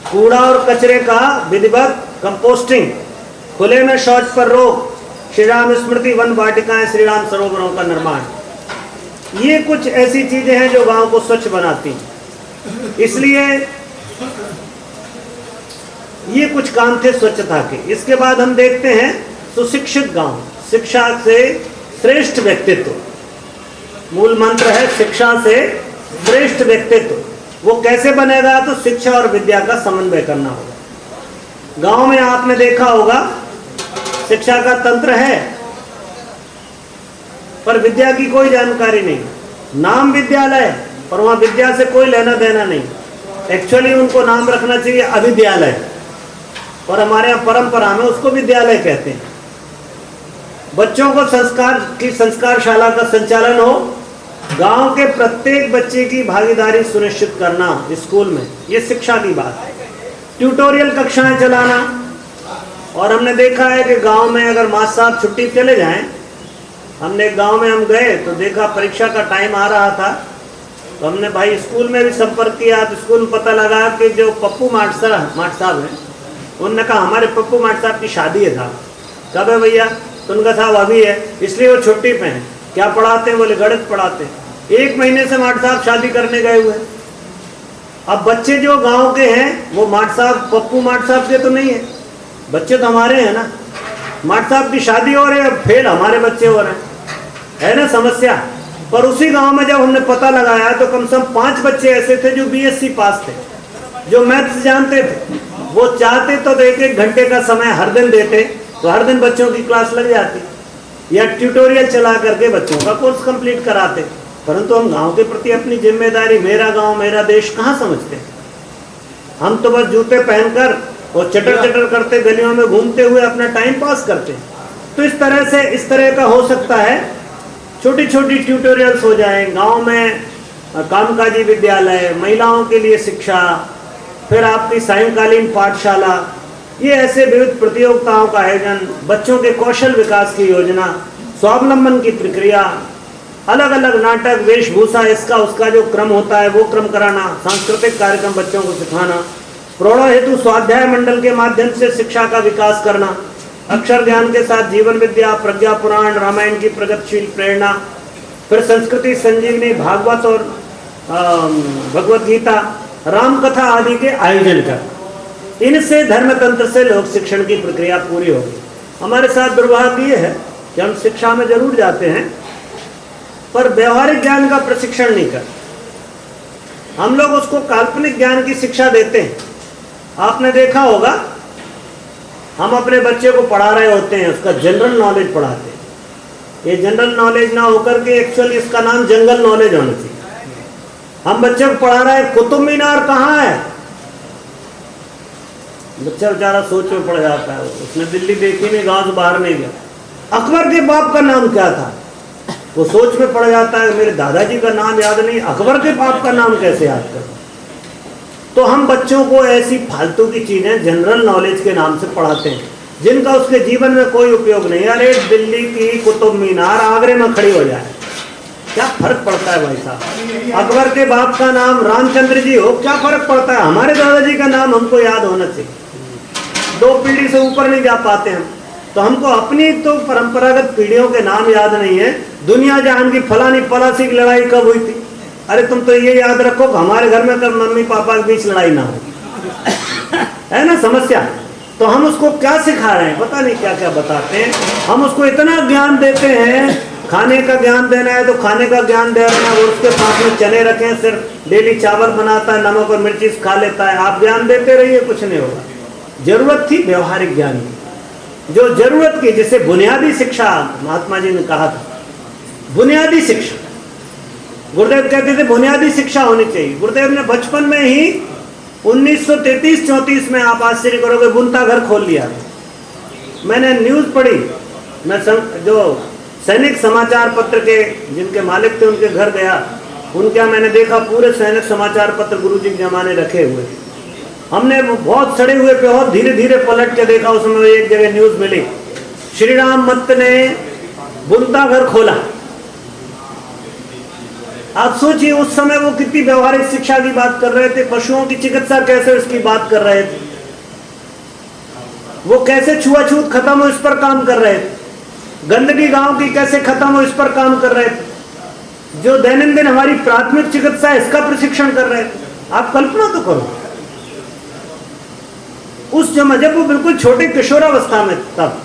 कूड़ा और कचरे का विधिवत कंपोस्टिंग, खुले में शौच पर रोक, श्री राम स्मृति वन वाटिकाएं, श्री राम सरोवरों का निर्माण, ये कुछ ऐसी चीजें हैं जो गांव को स्वच्छ बनाती हैं। इसलिए ये कुछ काम थे स्वच्छता के। इसके बाद हम देखते हैं सुशिक्षित गांव, शिक्षा से श्रेष्ठ व्यक्तित्व, मूल मंत्र है शिक्षा से श्रेष्ठ व्यक्तित्व। वो कैसे बनेगा, तो शिक्षा और विद्या का समन्वय करना होगा। गांव में आपने देखा होगा शिक्षा का तंत्र है, पर विद्या की कोई जानकारी नहीं। नाम विद्यालय, पर वहाँ विद्या से कोई लेना देना नहीं। एक्चुअली उनको नाम रखना चाहिए अविद्यालय, और हमारे यहाँ परंपरा में उसको विद्यालय कहते हैं। बच्चों को संस्कार शाला का संचालन हो, गांव के प्रत्येक बच्चे की भागीदारी सुनिश्चित करना स्कूल में, ये शिक्षा की बात है। ट्यूटोरियल कक्षाएं चलाना, और हमने देखा है कि गांव में अगर मास्टर साहब छुट्टी चले जाएं, हमने गांव में हम गए तो देखा परीक्षा का टाइम आ रहा था, तो हमने भाई स्कूल में भी संपर्क किया, तो स्कूल में पता लगा कि जो पप्पू माट साहब हैं, उन्होंने कहा हमारे पप्पू माट साहब की शादी है साहब। कब है भैया? तो उनका साहब अभी है, इसलिए वो छुट्टी पे हैं। क्या पढ़ाते हैं? बोले गणित पढ़ाते हैं। 1 महीने से माट साहब शादी करने गए हुए। अब बच्चे जो गांव के हैं वो माट साहब, पप्पू माट साहब के तो नहीं है, बच्चे तो हमारे हैं ना। माट साहब की शादी हो रही है, अब फेल हमारे बच्चे हो रहे हैं, है ना समस्या। पर उसी गांव में जब हमने पता लगाया तो कम से कम 5 बच्चे ऐसे थे जो बीएससी पास थे, जो मैथ्स जानते थे। वो चाहते तो 1-1 घंटे का समय हर दिन देते, तो हर दिन बच्चों की क्लास लग जाती, या ट्यूटोरियल चला करके बच्चों का कोर्स कंप्लीट कराते। परंतु हम गांव के प्रति अपनी जिम्मेदारी, मेरा गांव मेरा देश, कहाँ समझते? हम तो बस जूते पहनकर और चटर चटर करते गलियों में घूमते हुए अपना टाइम पास करते। तो इस तरह का हो सकता है, छोटी छोटी ट्यूटोरियल्स हो जाए गांव में, कामकाजी विद्यालय, महिलाओं के लिए शिक्षा, फिर आपकी सायंकालीन पाठशाला, ये ऐसे विविध प्रतियोगिताओं का आयोजन, बच्चों के कौशल विकास की योजना, स्वावलंबन की प्रक्रिया, अलग अलग नाटक, वेशभूषा, इसका उसका जो क्रम होता है वो क्रम कराना, सांस्कृतिक कार्यक्रम बच्चों को सिखाना, प्रौढ़ हेतु स्वाध्याय मंडल के माध्यम से शिक्षा का विकास करना, अक्षर ज्ञान के साथ जीवन विद्या, प्रज्ञा पुराण, रामायण की प्रगतिशील प्रेरणा, फिर संस्कृति संजीवनी, भागवत और भगवत गीता, राम कथा आदि के आयोजन कर। इनसे धर्मतंत्र से लोक शिक्षण की प्रक्रिया पूरी होगी। हमारे साथ दुर्भाग्य ये है कि हम शिक्षा में जरूर जाते हैं पर व्यवहारिक ज्ञान का प्रशिक्षण नहीं करते। हम लोग उसको काल्पनिक ज्ञान की शिक्षा देते हैं। आपने देखा होगा, हम अपने बच्चे को पढ़ा रहे होते हैं, उसका जनरल नॉलेज पढ़ाते हैं। ये जनरल नॉलेज ना होकर के एक्चुअली इसका नाम जंगल नॉलेज होना चाहिए। हम बच्चे को पढ़ा रहे हैं कुतुब मीनार कहाँ है, बच्चा बेचारा सोच में पड़ जाता है, उसने दिल्ली देखी नहीं, गांव से बाहर नहीं गया। अकबर के बाप का नाम क्या था, वो सोच में पड़ जाता है, मेरे दादाजी का नाम याद नहीं, अकबर के बाप का नाम कैसे याद करूं। तो हम बच्चों को ऐसी फालतू की चीजें जनरल नॉलेज के नाम से पढ़ाते हैं जिनका उसके जीवन में कोई उपयोग नहीं। अरे दिल्ली की कुतुब मीनार आगरे में खड़ी हो जाए, क्या फर्क पड़ता है भाई साहब। अकबर के बाप का नाम रामचंद्र जी हो, क्या फर्क पड़ता है, हमारे दादाजी का नाम हमको याद होना चाहिए। 2 पीढ़ी से ऊपर नहीं जा पाते हम, तो हमको अपनी तो परंपरागत पीढ़ियों के नाम याद नहीं है। दुनिया जहान की फलानी पलासी की लड़ाई कब हुई थी, अरे तुम तो ये याद रखो कि हमारे घर में कब मम्मी पापा के बीच लड़ाई ना हो, है ना समस्या। तो हम उसको क्या सिखा रहे हैं, पता नहीं क्या क्या बताते हैं। हम उसको इतना ज्ञान देते हैं, खाने का ज्ञान देना है तो खाने का ज्ञान दे रहे हैं, और उसके साथ में चने रखे, सिर्फ डेली चावल बनाता है, नमक और मिर्ची खा लेता है। आप ज्ञान देते रहिए, कुछ नहीं होगा। जरूरत थी व्यवहारिक ज्ञान की, जो जरूरत की, जिसे बुनियादी शिक्षा महात्मा जी ने कहा था, बुनियादी शिक्षा। गुरुदेव कहते थे बुनियादी शिक्षा होनी चाहिए। गुरुदेव ने बचपन में ही 1933-34 में, आप आश्चर्य करोगे, बुनता घर खोल लिया। मैंने न्यूज़ पढ़ी, मैं जो सैनिक समाचार पत्र के जिनके मालिक थे उनके घर गया, उनके यहाँ मैंने देखा पूरे सैनिक समाचार पत्र गुरुजी के जमाने रखे हुए। हमने बहुत सड़े हुए पे बहुत धीरे धीरे पलट के देखा, उसमें एक जगह न्यूज़ मिली, श्री राम मत्त ने बुनता घर खोला। आप सोचिए उस समय वो कितनी व्यवहारिक शिक्षा की बात कर रहे थे, पशुओं की चिकित्सा कैसे उसकी बात कर रहे थे, वो कैसे छुआछूत खत्म हो इस पर काम कर रहे थे, गंदगी गांव की कैसे खत्म हो इस पर काम कर रहे थे, जो दैनंदिन हमारी प्राथमिक चिकित्सा है इसका प्रशिक्षण कर रहे थे। आप कल्पना तो करो उस समय जब वो बिल्कुल छोटे किशोरावस्था में तब।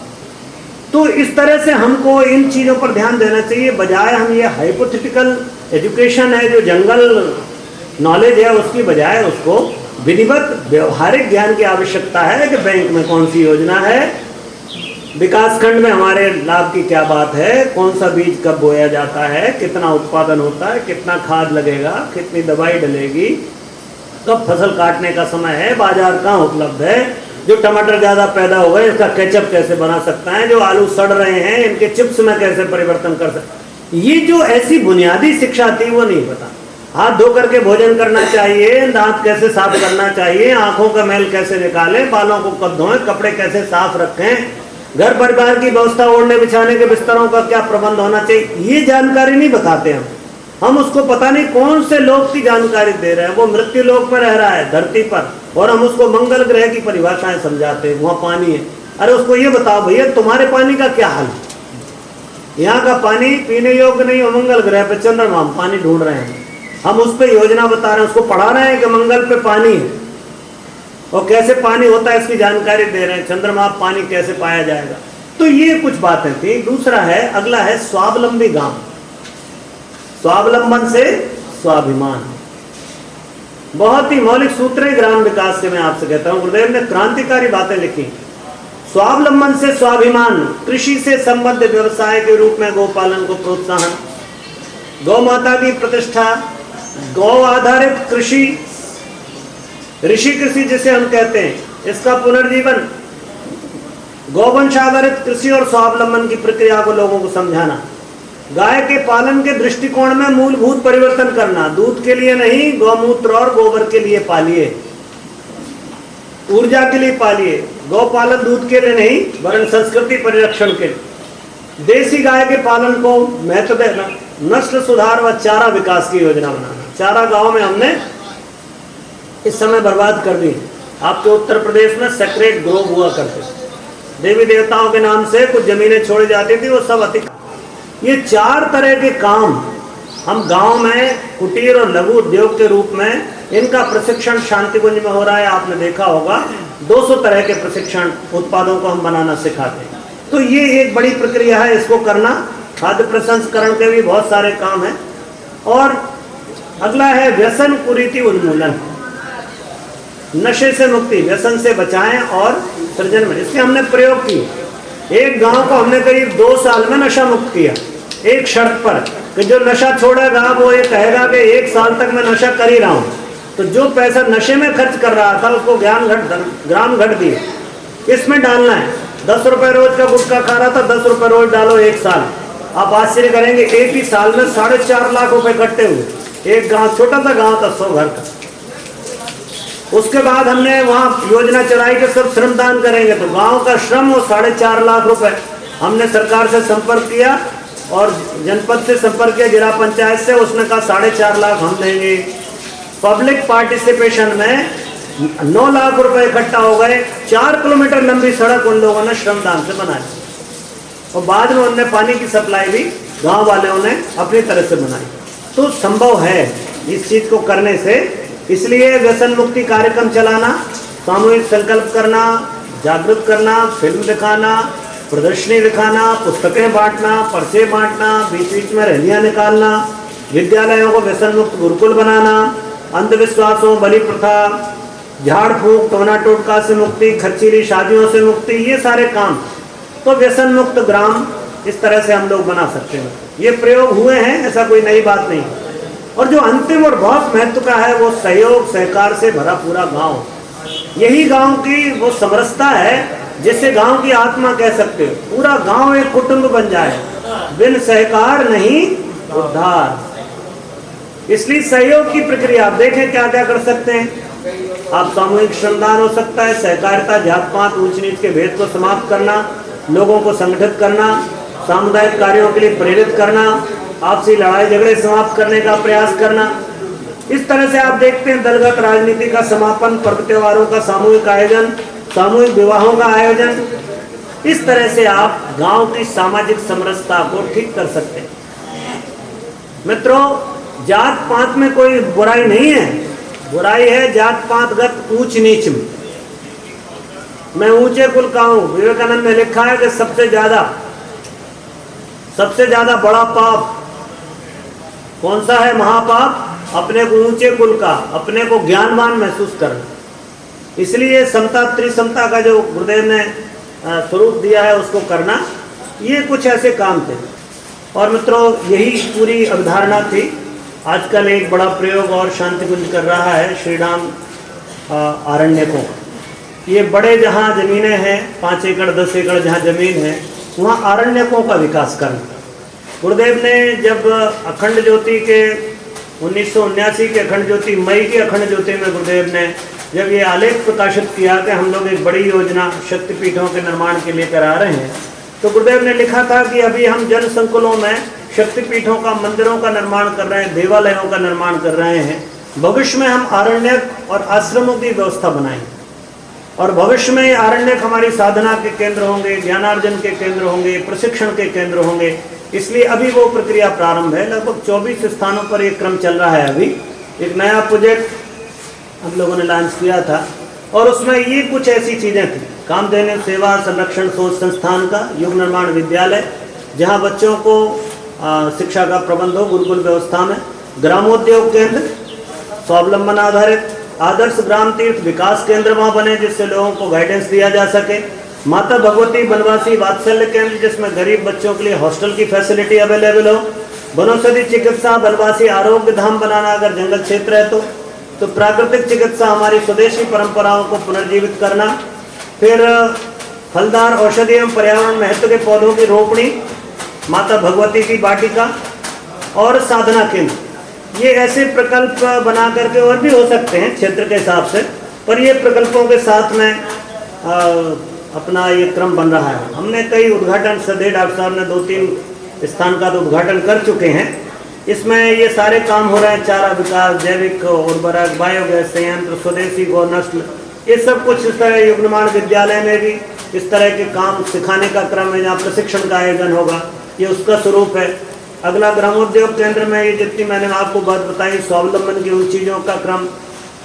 तो इस तरह से हमको इन चीजों पर ध्यान देना चाहिए, बजाय हम ये हाइपोथेटिकल एजुकेशन है जो जंगल नॉलेज है उसकी बजाय उसको विधिवत व्यवहारिक ज्ञान की आवश्यकता है कि बैंक में कौन सी योजना है, विकासखंड में हमारे लाभ की क्या बात है, कौन सा बीज कब बोया जाता है, कितना उत्पादन होता है, कितना खाद लगेगा, कितनी दवाई डलेगी, कब फसल काटने का समय है, बाजार कहाँ उपलब्ध है, जो टमाटर ज़्यादा पैदा हो गए इसका केचप कैसे बना सकता है, जो आलू सड़ रहे हैं इनके चिप्स में कैसे परिवर्तन कर सकते, ये जो ऐसी बुनियादी शिक्षा थी वो नहीं पता। हाथ धो करके भोजन करना चाहिए, दांत कैसे साफ करना चाहिए, आंखों का मैल कैसे निकालें, बालों को कब धोएं, कपड़े कैसे साफ रखें, घर परिवार की व्यवस्था, ओढ़ने बिछाने के बिस्तरों का क्या प्रबंध होना चाहिए, ये जानकारी नहीं बताते हम उसको पता नहीं कौन से लोक की जानकारी दे रहे हैं। वो मृत्यु लोक पर रह रहा है धरती पर, और हम उसको मंगल ग्रह की परिभाषाएं समझाते हैं, वहाँ पानी है। अरे उसको ये बताओ भैया तुम्हारे पानी का क्या हाल है, यहाँ का पानी पीने योग्य नहीं हो, मंगल ग्रह पे चंद्रमा हम पानी ढूंढ रहे हैं, हम उस पर योजना बता रहे हैं, उसको पढ़ा रहे हैं कि मंगल पे पानी है और कैसे पानी होता है इसकी जानकारी दे रहे हैं, चंद्रमा पानी कैसे पाया जाएगा। तो ये कुछ बातें थी। दूसरा है, अगला है स्वावलंबी गांव, स्वावलंबन से स्वाभिमान। बहुत ही मौलिक सूत्र है ग्राम विकास के, मैं आपसे कहता हूँ गुरुदेव ने क्रांतिकारी बातें लिखी। स्वावलंबन से स्वाभिमान, कृषि से संबद्ध व्यवसाय के रूप में गौपालन को प्रोत्साहन, गौ माता की प्रतिष्ठा, गौ आधारित कृषि, ऋषि कृषि जिसे हम कहते हैं, इसका पुनर्जीवन, गौवंश आधारित कृषि और स्वावलंबन की प्रक्रिया को लोगों को समझाना, गाय के पालन के दृष्टिकोण में मूलभूत परिवर्तन करना, दूध के लिए नहीं गौमूत्र और गोबर के लिए पालिए, ऊर्जा के लिए पालिए, गौपालन दूध के लिए नहीं वरन संस्कृति परिरक्षण के लिए, देसी गाय के पालन को महत्व देना, नस्ल सुधार व चारा विकास की योजना बनाना। चारा गांव में हमने इस समय बर्बाद कर दी। आपके उत्तर प्रदेश में सेक्रेट ग्रोव हुआ करते, देवी देवताओं के नाम से कुछ जमीनें छोड़ी जाती थी, वो सब अति। ये 4 तरह के काम हम गांव में कुटीर और लघु उद्योग के रूप में, इनका प्रशिक्षण शांतिकुंज में हो रहा है। आपने देखा होगा 200 तरह के प्रशिक्षण उत्पादों को हम बनाना सिखाते हैं। तो ये एक बड़ी प्रक्रिया है, इसको करना। खाद्य प्रसंस्करण के भी बहुत सारे काम हैं। और अगला है व्यसन कुरीति उन्मूलन, नशे से मुक्ति, व्यसन से बचाएं और सृजन में। इसके हमने प्रयोग किए। एक गांव को हमने करीब 2 साल में नशा मुक्त किया, एक शर्त पर कि जो नशा छोड़ेगा वो ये कहेगा कि 1 साल तक मैं नशा कर ही रहा हूँ। तो जो पैसा नशे में खर्च कर रहा था उसको ग्राम घट दिए, इसमें डालना है। 10 रुपए रोज का गुटखा खा रहा था, 10 रुपए रोज डालो 1 साल। आप आश्चर्य करेंगे, एक ही साल में 4.5 लाख रुपए इकट्ठे हुए। एक गांव, छोटा सा गांव था, 100 घर का। उसके बाद हमने वहाँ योजना चलाई कि सब श्रमदान करेंगे, तो गांव का श्रम वो 4.5 लाख रुपए। हमने सरकार से संपर्क किया और जनपद से संपर्क किया, जिला पंचायत से, उसने कहा 4.5 लाख हम देंगे। पब्लिक पार्टिसिपेशन में 9 लाख रुपए इकट्ठा हो गए। 4 किलोमीटर लंबी सड़क उन लोगों ने श्रमदान से बनाई और बाद में उनने पानी की सप्लाई भी गांव वालों ने अपनी तरह से बनाई। तो संभव है इस चीज को करने से। इसलिए व्यसन मुक्ति कार्यक्रम चलाना, सामूहिक संकल्प करना, जागृत करना, फिल्म दिखाना, प्रदर्शनी दिखाना, पुस्तकें बांटना, पर्चे बांटना, बीच बीच में रैलियां निकालना, विद्यालयों को व्यसन मुक्त गुरुकुल बनाना, अंधविश्वासों, बलि प्रथा, झाड़ फूंक, टोना टोटका से मुक्ति, खर्चीली शादियों से मुक्ति, ये सारे काम। तो व्यसन मुक्त ग्राम इस तरह से हम लोग बना सकते हैं। ये प्रयोग हुए हैं, ऐसा कोई नई बात नहीं। और जो अंतिम और बहुत महत्व का है वो सहयोग सहकार से भरा पूरा गांव। यही गांव की वो समरसता है जिसे गांव की आत्मा कह सकते हो। पूरा गांव एक कुटुंब बन जाए, बिन सहकार नहीं उद्धार। इसलिए सहयोग की प्रक्रिया आप देखें क्या क्या कर सकते हैं आप। सामूहिक श्रमदान हो सकता है, सहकारिता, जात पात, ऊंच नीच के भेद को समाप्त करना, लोगों को संगठित करना, सामुदायिक कार्यों के लिए प्रेरित करना, आपसी लड़ाई झगड़े समाप्त करने का प्रयास करना। इस तरह से आप देखते हैं दलगत राजनीति का समापन, पर्व त्योहारों का सामूहिक आयोजन, सामूहिक विवाहों का आयोजन। इस तरह से आप गांव की सामाजिक समरसता को ठीक कर सकते हैं। मित्रों, जात पात में कोई बुराई नहीं है, बुराई है जात पातगत ऊंच नीच में। मैं ऊंचे कुल का हूं। विवेकानंद ने लिखा है कि सबसे ज्यादा बड़ा पाप कौन सा है? महापाप अपने को ऊंचे कुल का, अपने को ज्ञानवान महसूस करना। इसलिए समता त्रिसमता का जो गुरुदेव ने स्वरूप दिया है उसको करना, ये कुछ ऐसे काम थे। और मित्रों, यही पूरी अवधारणा थी। आजकल एक बड़ा प्रयोग और शांति कुंज कर रहा है श्रीराम आरण्यकों का। ये बड़े जहाँ ज़मीनें हैं, 5 एकड़ 10 एकड़ जहाँ ज़मीन है, वहाँ आरण्यकों का विकास करना। गुरुदेव ने जब अखंड ज्योति के 1979 के अखंड ज्योति, मई की अखंड ज्योति में गुरुदेव ने जब ये आलेख प्रकाशित किया कि हम लोग एक बड़ी योजना शक्तिपीठों के निर्माण के लिए करा रहे हैं, तो गुरुदेव ने लिखा था कि अभी हम जन संकुलों में शक्तिपीठों का, मंदिरों का निर्माण कर रहे हैं, देवालयों का निर्माण कर रहे हैं। भविष्य में हम आरण्यक और आश्रमों की व्यवस्था बनाएंगे, और भविष्य में आरण्यक हमारी साधना के केंद्र होंगे, ज्ञानार्जन के केंद्र होंगे, प्रशिक्षण के केंद्र होंगे। इसलिए अभी वो प्रक्रिया प्रारंभ है। लगभग 24 स्थानों पर एक क्रम चल रहा है। अभी एक नया प्रोजेक्ट हम लोगों ने लॉन्च किया था, और उसमें ये कुछ ऐसी चीज़ें थी। कामधेनु सेवा संरक्षण शोध संस्थान का युग निर्माण विद्यालय, जहाँ बच्चों को शिक्षा का प्रबंध हो गुरुकुल व्यवस्था में। ग्रामोद्योग केंद्र स्वावलंबन आधारित। आदर्श ग्राम तीर्थ विकास केंद्र वहाँ बने जिससे लोगों को गाइडेंस दिया जा सके। माता भगवती बनवासी वात्सल्य केंद्र, जिसमें गरीब बच्चों के लिए हॉस्टल की फैसिलिटी अवेलेबल हो। वनौषधि चिकित्सा बनवासी आरोग्य धाम बनाना अगर जंगल क्षेत्र है तो प्राकृतिक चिकित्सा हमारी स्वदेशी परंपराओं को पुनर्जीवित करना। फिर फलदार औषधि एवं पर्यावरण महत्व के पौधों की रोपणी, माता भगवती की वाटिका और साधना केंद्र। ये ऐसे प्रकल्प बना करके और भी हो सकते हैं क्षेत्र के हिसाब से, पर ये प्रकल्पों के साथ में अपना ये क्रम बन रहा है। हमने कई उद्घाटन सदे डॉक्टर साहब ने 2-3 स्थान का तो उद्घाटन कर चुके हैं। इसमें ये सारे काम हो रहे हैं। चारा विकास, जैविक उर्वरक, बायोगैस संयंत्र, स्वदेशी गौ नस्ल, ये सब कुछ इस तरह युग निर्माण विद्यालय में भी इस तरह के काम सिखाने का क्रम है, जहाँ प्रशिक्षण का आयोजन होगा। ये उसका स्वरूप है। अगला ग्रामोद्योग केंद्र में ये जितनी मैंने आपको बात बताई स्वावलंबन की उन चीज़ों का क्रम।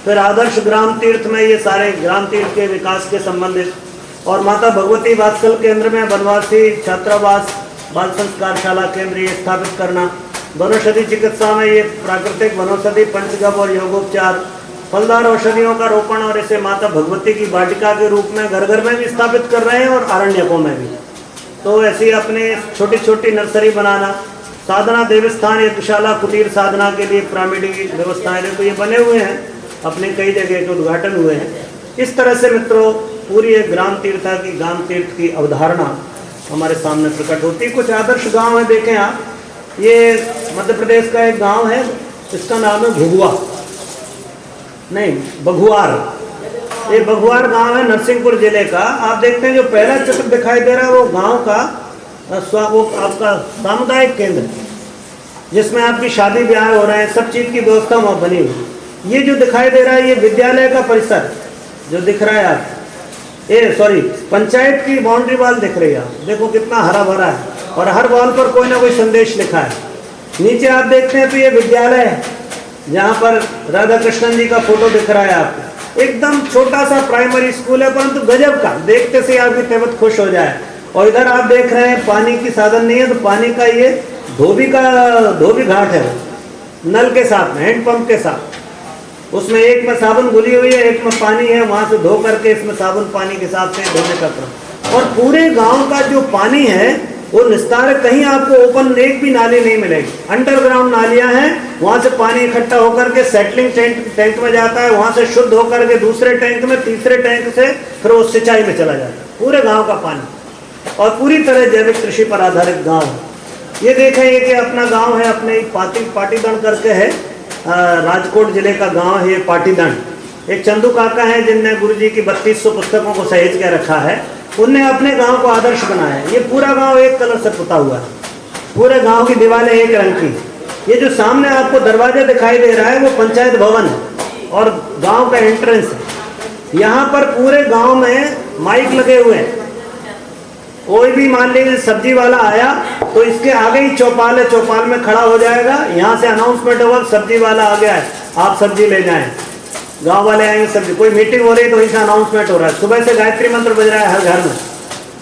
फिर आदर्श ग्राम तीर्थ में ये सारे ग्राम तीर्थ के विकास के संबंधित। और माता भगवती वात्सल केंद्र में वनवासी छात्रावास, बाल संस्कारशाला केंद्र ये स्थापित करना। वनौषधि चिकित्सा में ये प्राकृतिक वनौषधि, पंचगव्य और योगोपचार, फलदार औषधियों का रोपण, और इसे माता भगवती की वाटिका के रूप में घर घर में भी स्थापित कर रहे हैं और आरण्यकों में भी। तो ऐसी अपने छोटी छोटी नर्सरी बनाना। साधना देवस्थान, यज्ञशाला, कुटीर साधना के लिए पिरामिड की व्यवस्थाएं देखो ये बने हुए हैं, अपने कई जगह के उद्घाटन हुए हैं। इस तरह से मित्रों पूरी एक ग्राम तीर्थ की अवधारणा हमारे सामने प्रकट होती है। कुछ आदर्श गांव है, देखें आप। ये मध्य प्रदेश का एक गांव है, इसका नाम है बघुआर। ये बघुआर गांव है नरसिंहपुर जिले का। आप देखते हैं जो पहला चित्र दिखाई दे रहा है वो गांव का वो आपका सामुदायिक केंद्र, जिसमें आपकी शादी ब्याह हो रहे हैं, सब चीज़ की व्यवस्था वहाँ बनी हुई। ये जो दिखाई दे रहा है ये विद्यालय का परिसर जो दिख रहा है आप, पंचायत की बाउंड्री वॉल दिख रही है। देखो कितना हरा भरा है, और हर वॉल पर कोई ना कोई संदेश लिखा है। नीचे आप देखते हैं तो ये विद्यालय है, जहाँ पर राधा कृष्णन जी का फोटो दिख रहा है आपको। एकदम छोटा सा प्राइमरी स्कूल है, परंतु गजब का, देखते से आपकी तबीयत खुश हो जाए। और इधर आप देख रहे हैं पानी की साधन नहीं है, तो पानी का ये धोबी घाट है, नल के साथ में, हैंडपंप के साथ। उसमें एक में साबुन घुली हुई है, एक में पानी है, वहाँ से धो करके इसमें साबुन पानी के साथ से धोने का क्रम। और पूरे गांव का जो पानी है वो निस्तार, कहीं आपको ओपन एक भी नाली नहीं मिलेगी। अंडरग्राउंड नालियाँ हैं, वहाँ से पानी इकट्ठा होकर के सेटलिंग टैंक में जाता है, वहाँ से शुद्ध होकर के दूसरे टैंक में, तीसरे टैंक से फिर वो सिंचाई में चला जाता है, पूरे गाँव का पानी। और पूरी तरह जैविक कृषि पर आधारित गाँव है। ये देखें, ये कि अपना गाँव है, अपने पाटीदंड करके है, राजकोट जिले का गांव है ये पाटीदंड। एक चंदू काका है जिनने गुरुजी की 3200 पुस्तकों को सहेज के रखा है, उनने अपने गांव को आदर्श बनाया है। ये पूरा गांव एक कलर से पुता हुआ है, पूरे गांव की दीवारें एक रंग की। ये जो सामने आपको दरवाजा दिखाई दे रहा है वो पंचायत भवन है और गांव का एंट्रेंस है। यहाँ पर पूरे गांव में माइक लगे हुए हैं। कोई भी मान लीजिए सब्जी वाला आया तो इसके आगे ही चौपाल है, चौपाल में खड़ा हो जाएगा, यहाँ से अनाउंसमेंट होगा सब्जी वाला आ गया है, आप सब्जी ले जाएं। गांव वाले आएंगे सब्जी, कोई मीटिंग हो रही है तो वहीं से अनाउंसमेंट हो रहा है। सुबह से गायत्री मंत्र बज रहा है, हर घर में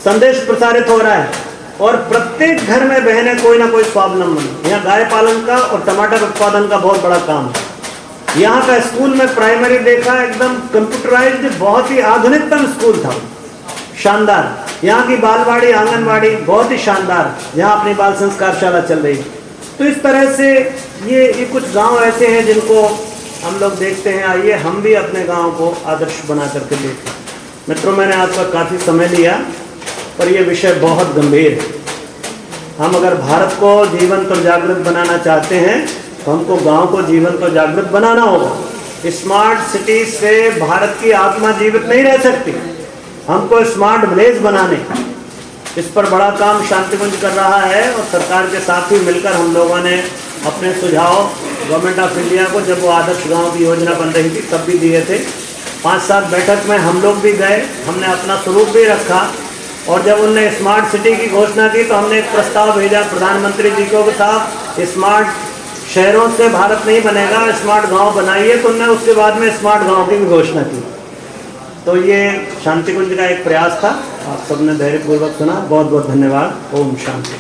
संदेश प्रसारित हो रहा है। और प्रत्येक घर में बहनें कोई ना कोई स्वावलंबन। यहाँ गाय पालन का और टमाटर उत्पादन का बहुत बड़ा काम है। यहाँ का स्कूल में प्राइमरी देखा, एकदम कंप्यूटराइज्ड, बहुत ही आधुनिकतम स्कूल था, शानदार। यहाँ की बालवाड़ी आंगनवाड़ी बहुत ही शानदार, यहाँ अपनी बाल संस्कारशाला चल रही है। तो इस तरह से ये कुछ गांव ऐसे हैं जिनको हम लोग देखते हैं। आइए हम भी अपने गांव को आदर्श बना करके देखें। मित्रों, मैंने आपका काफ़ी समय लिया, पर यह विषय बहुत गंभीर है। हम अगर भारत को जीवंत और जागृत बनाना चाहते हैं तो हमको गांव को जीवंत और जागृत बनाना होगा। स्मार्ट सिटी से भारत की आत्मा जीवित नहीं रह सकती, हमको स्मार्ट विलेज बनाने, इस पर बड़ा काम शांतिकुंज कर रहा है। और सरकार के साथ ही मिलकर हम लोगों ने अपने सुझाव गवर्नमेंट ऑफ इंडिया को, जब वो आदर्श गांव की योजना बन रही थी तब भी दिए थे। 5-7 बैठक में हम लोग भी गए, हमने अपना स्वरूप भी रखा। और जब उनने स्मार्ट सिटी की घोषणा की तो हमने एक प्रस्ताव भेजा प्रधानमंत्री जी को, साहब स्मार्ट शहरों से भारत नहीं बनेगा, स्मार्ट गांव बनाइए। तो उन्होंने उसके बाद में स्मार्ट गांव की भी घोषणा की। तो ये शांतिकुंज का एक प्रयास था। आप सबने धैर्यपूर्वक सुना, बहुत बहुत धन्यवाद। ओम शांति।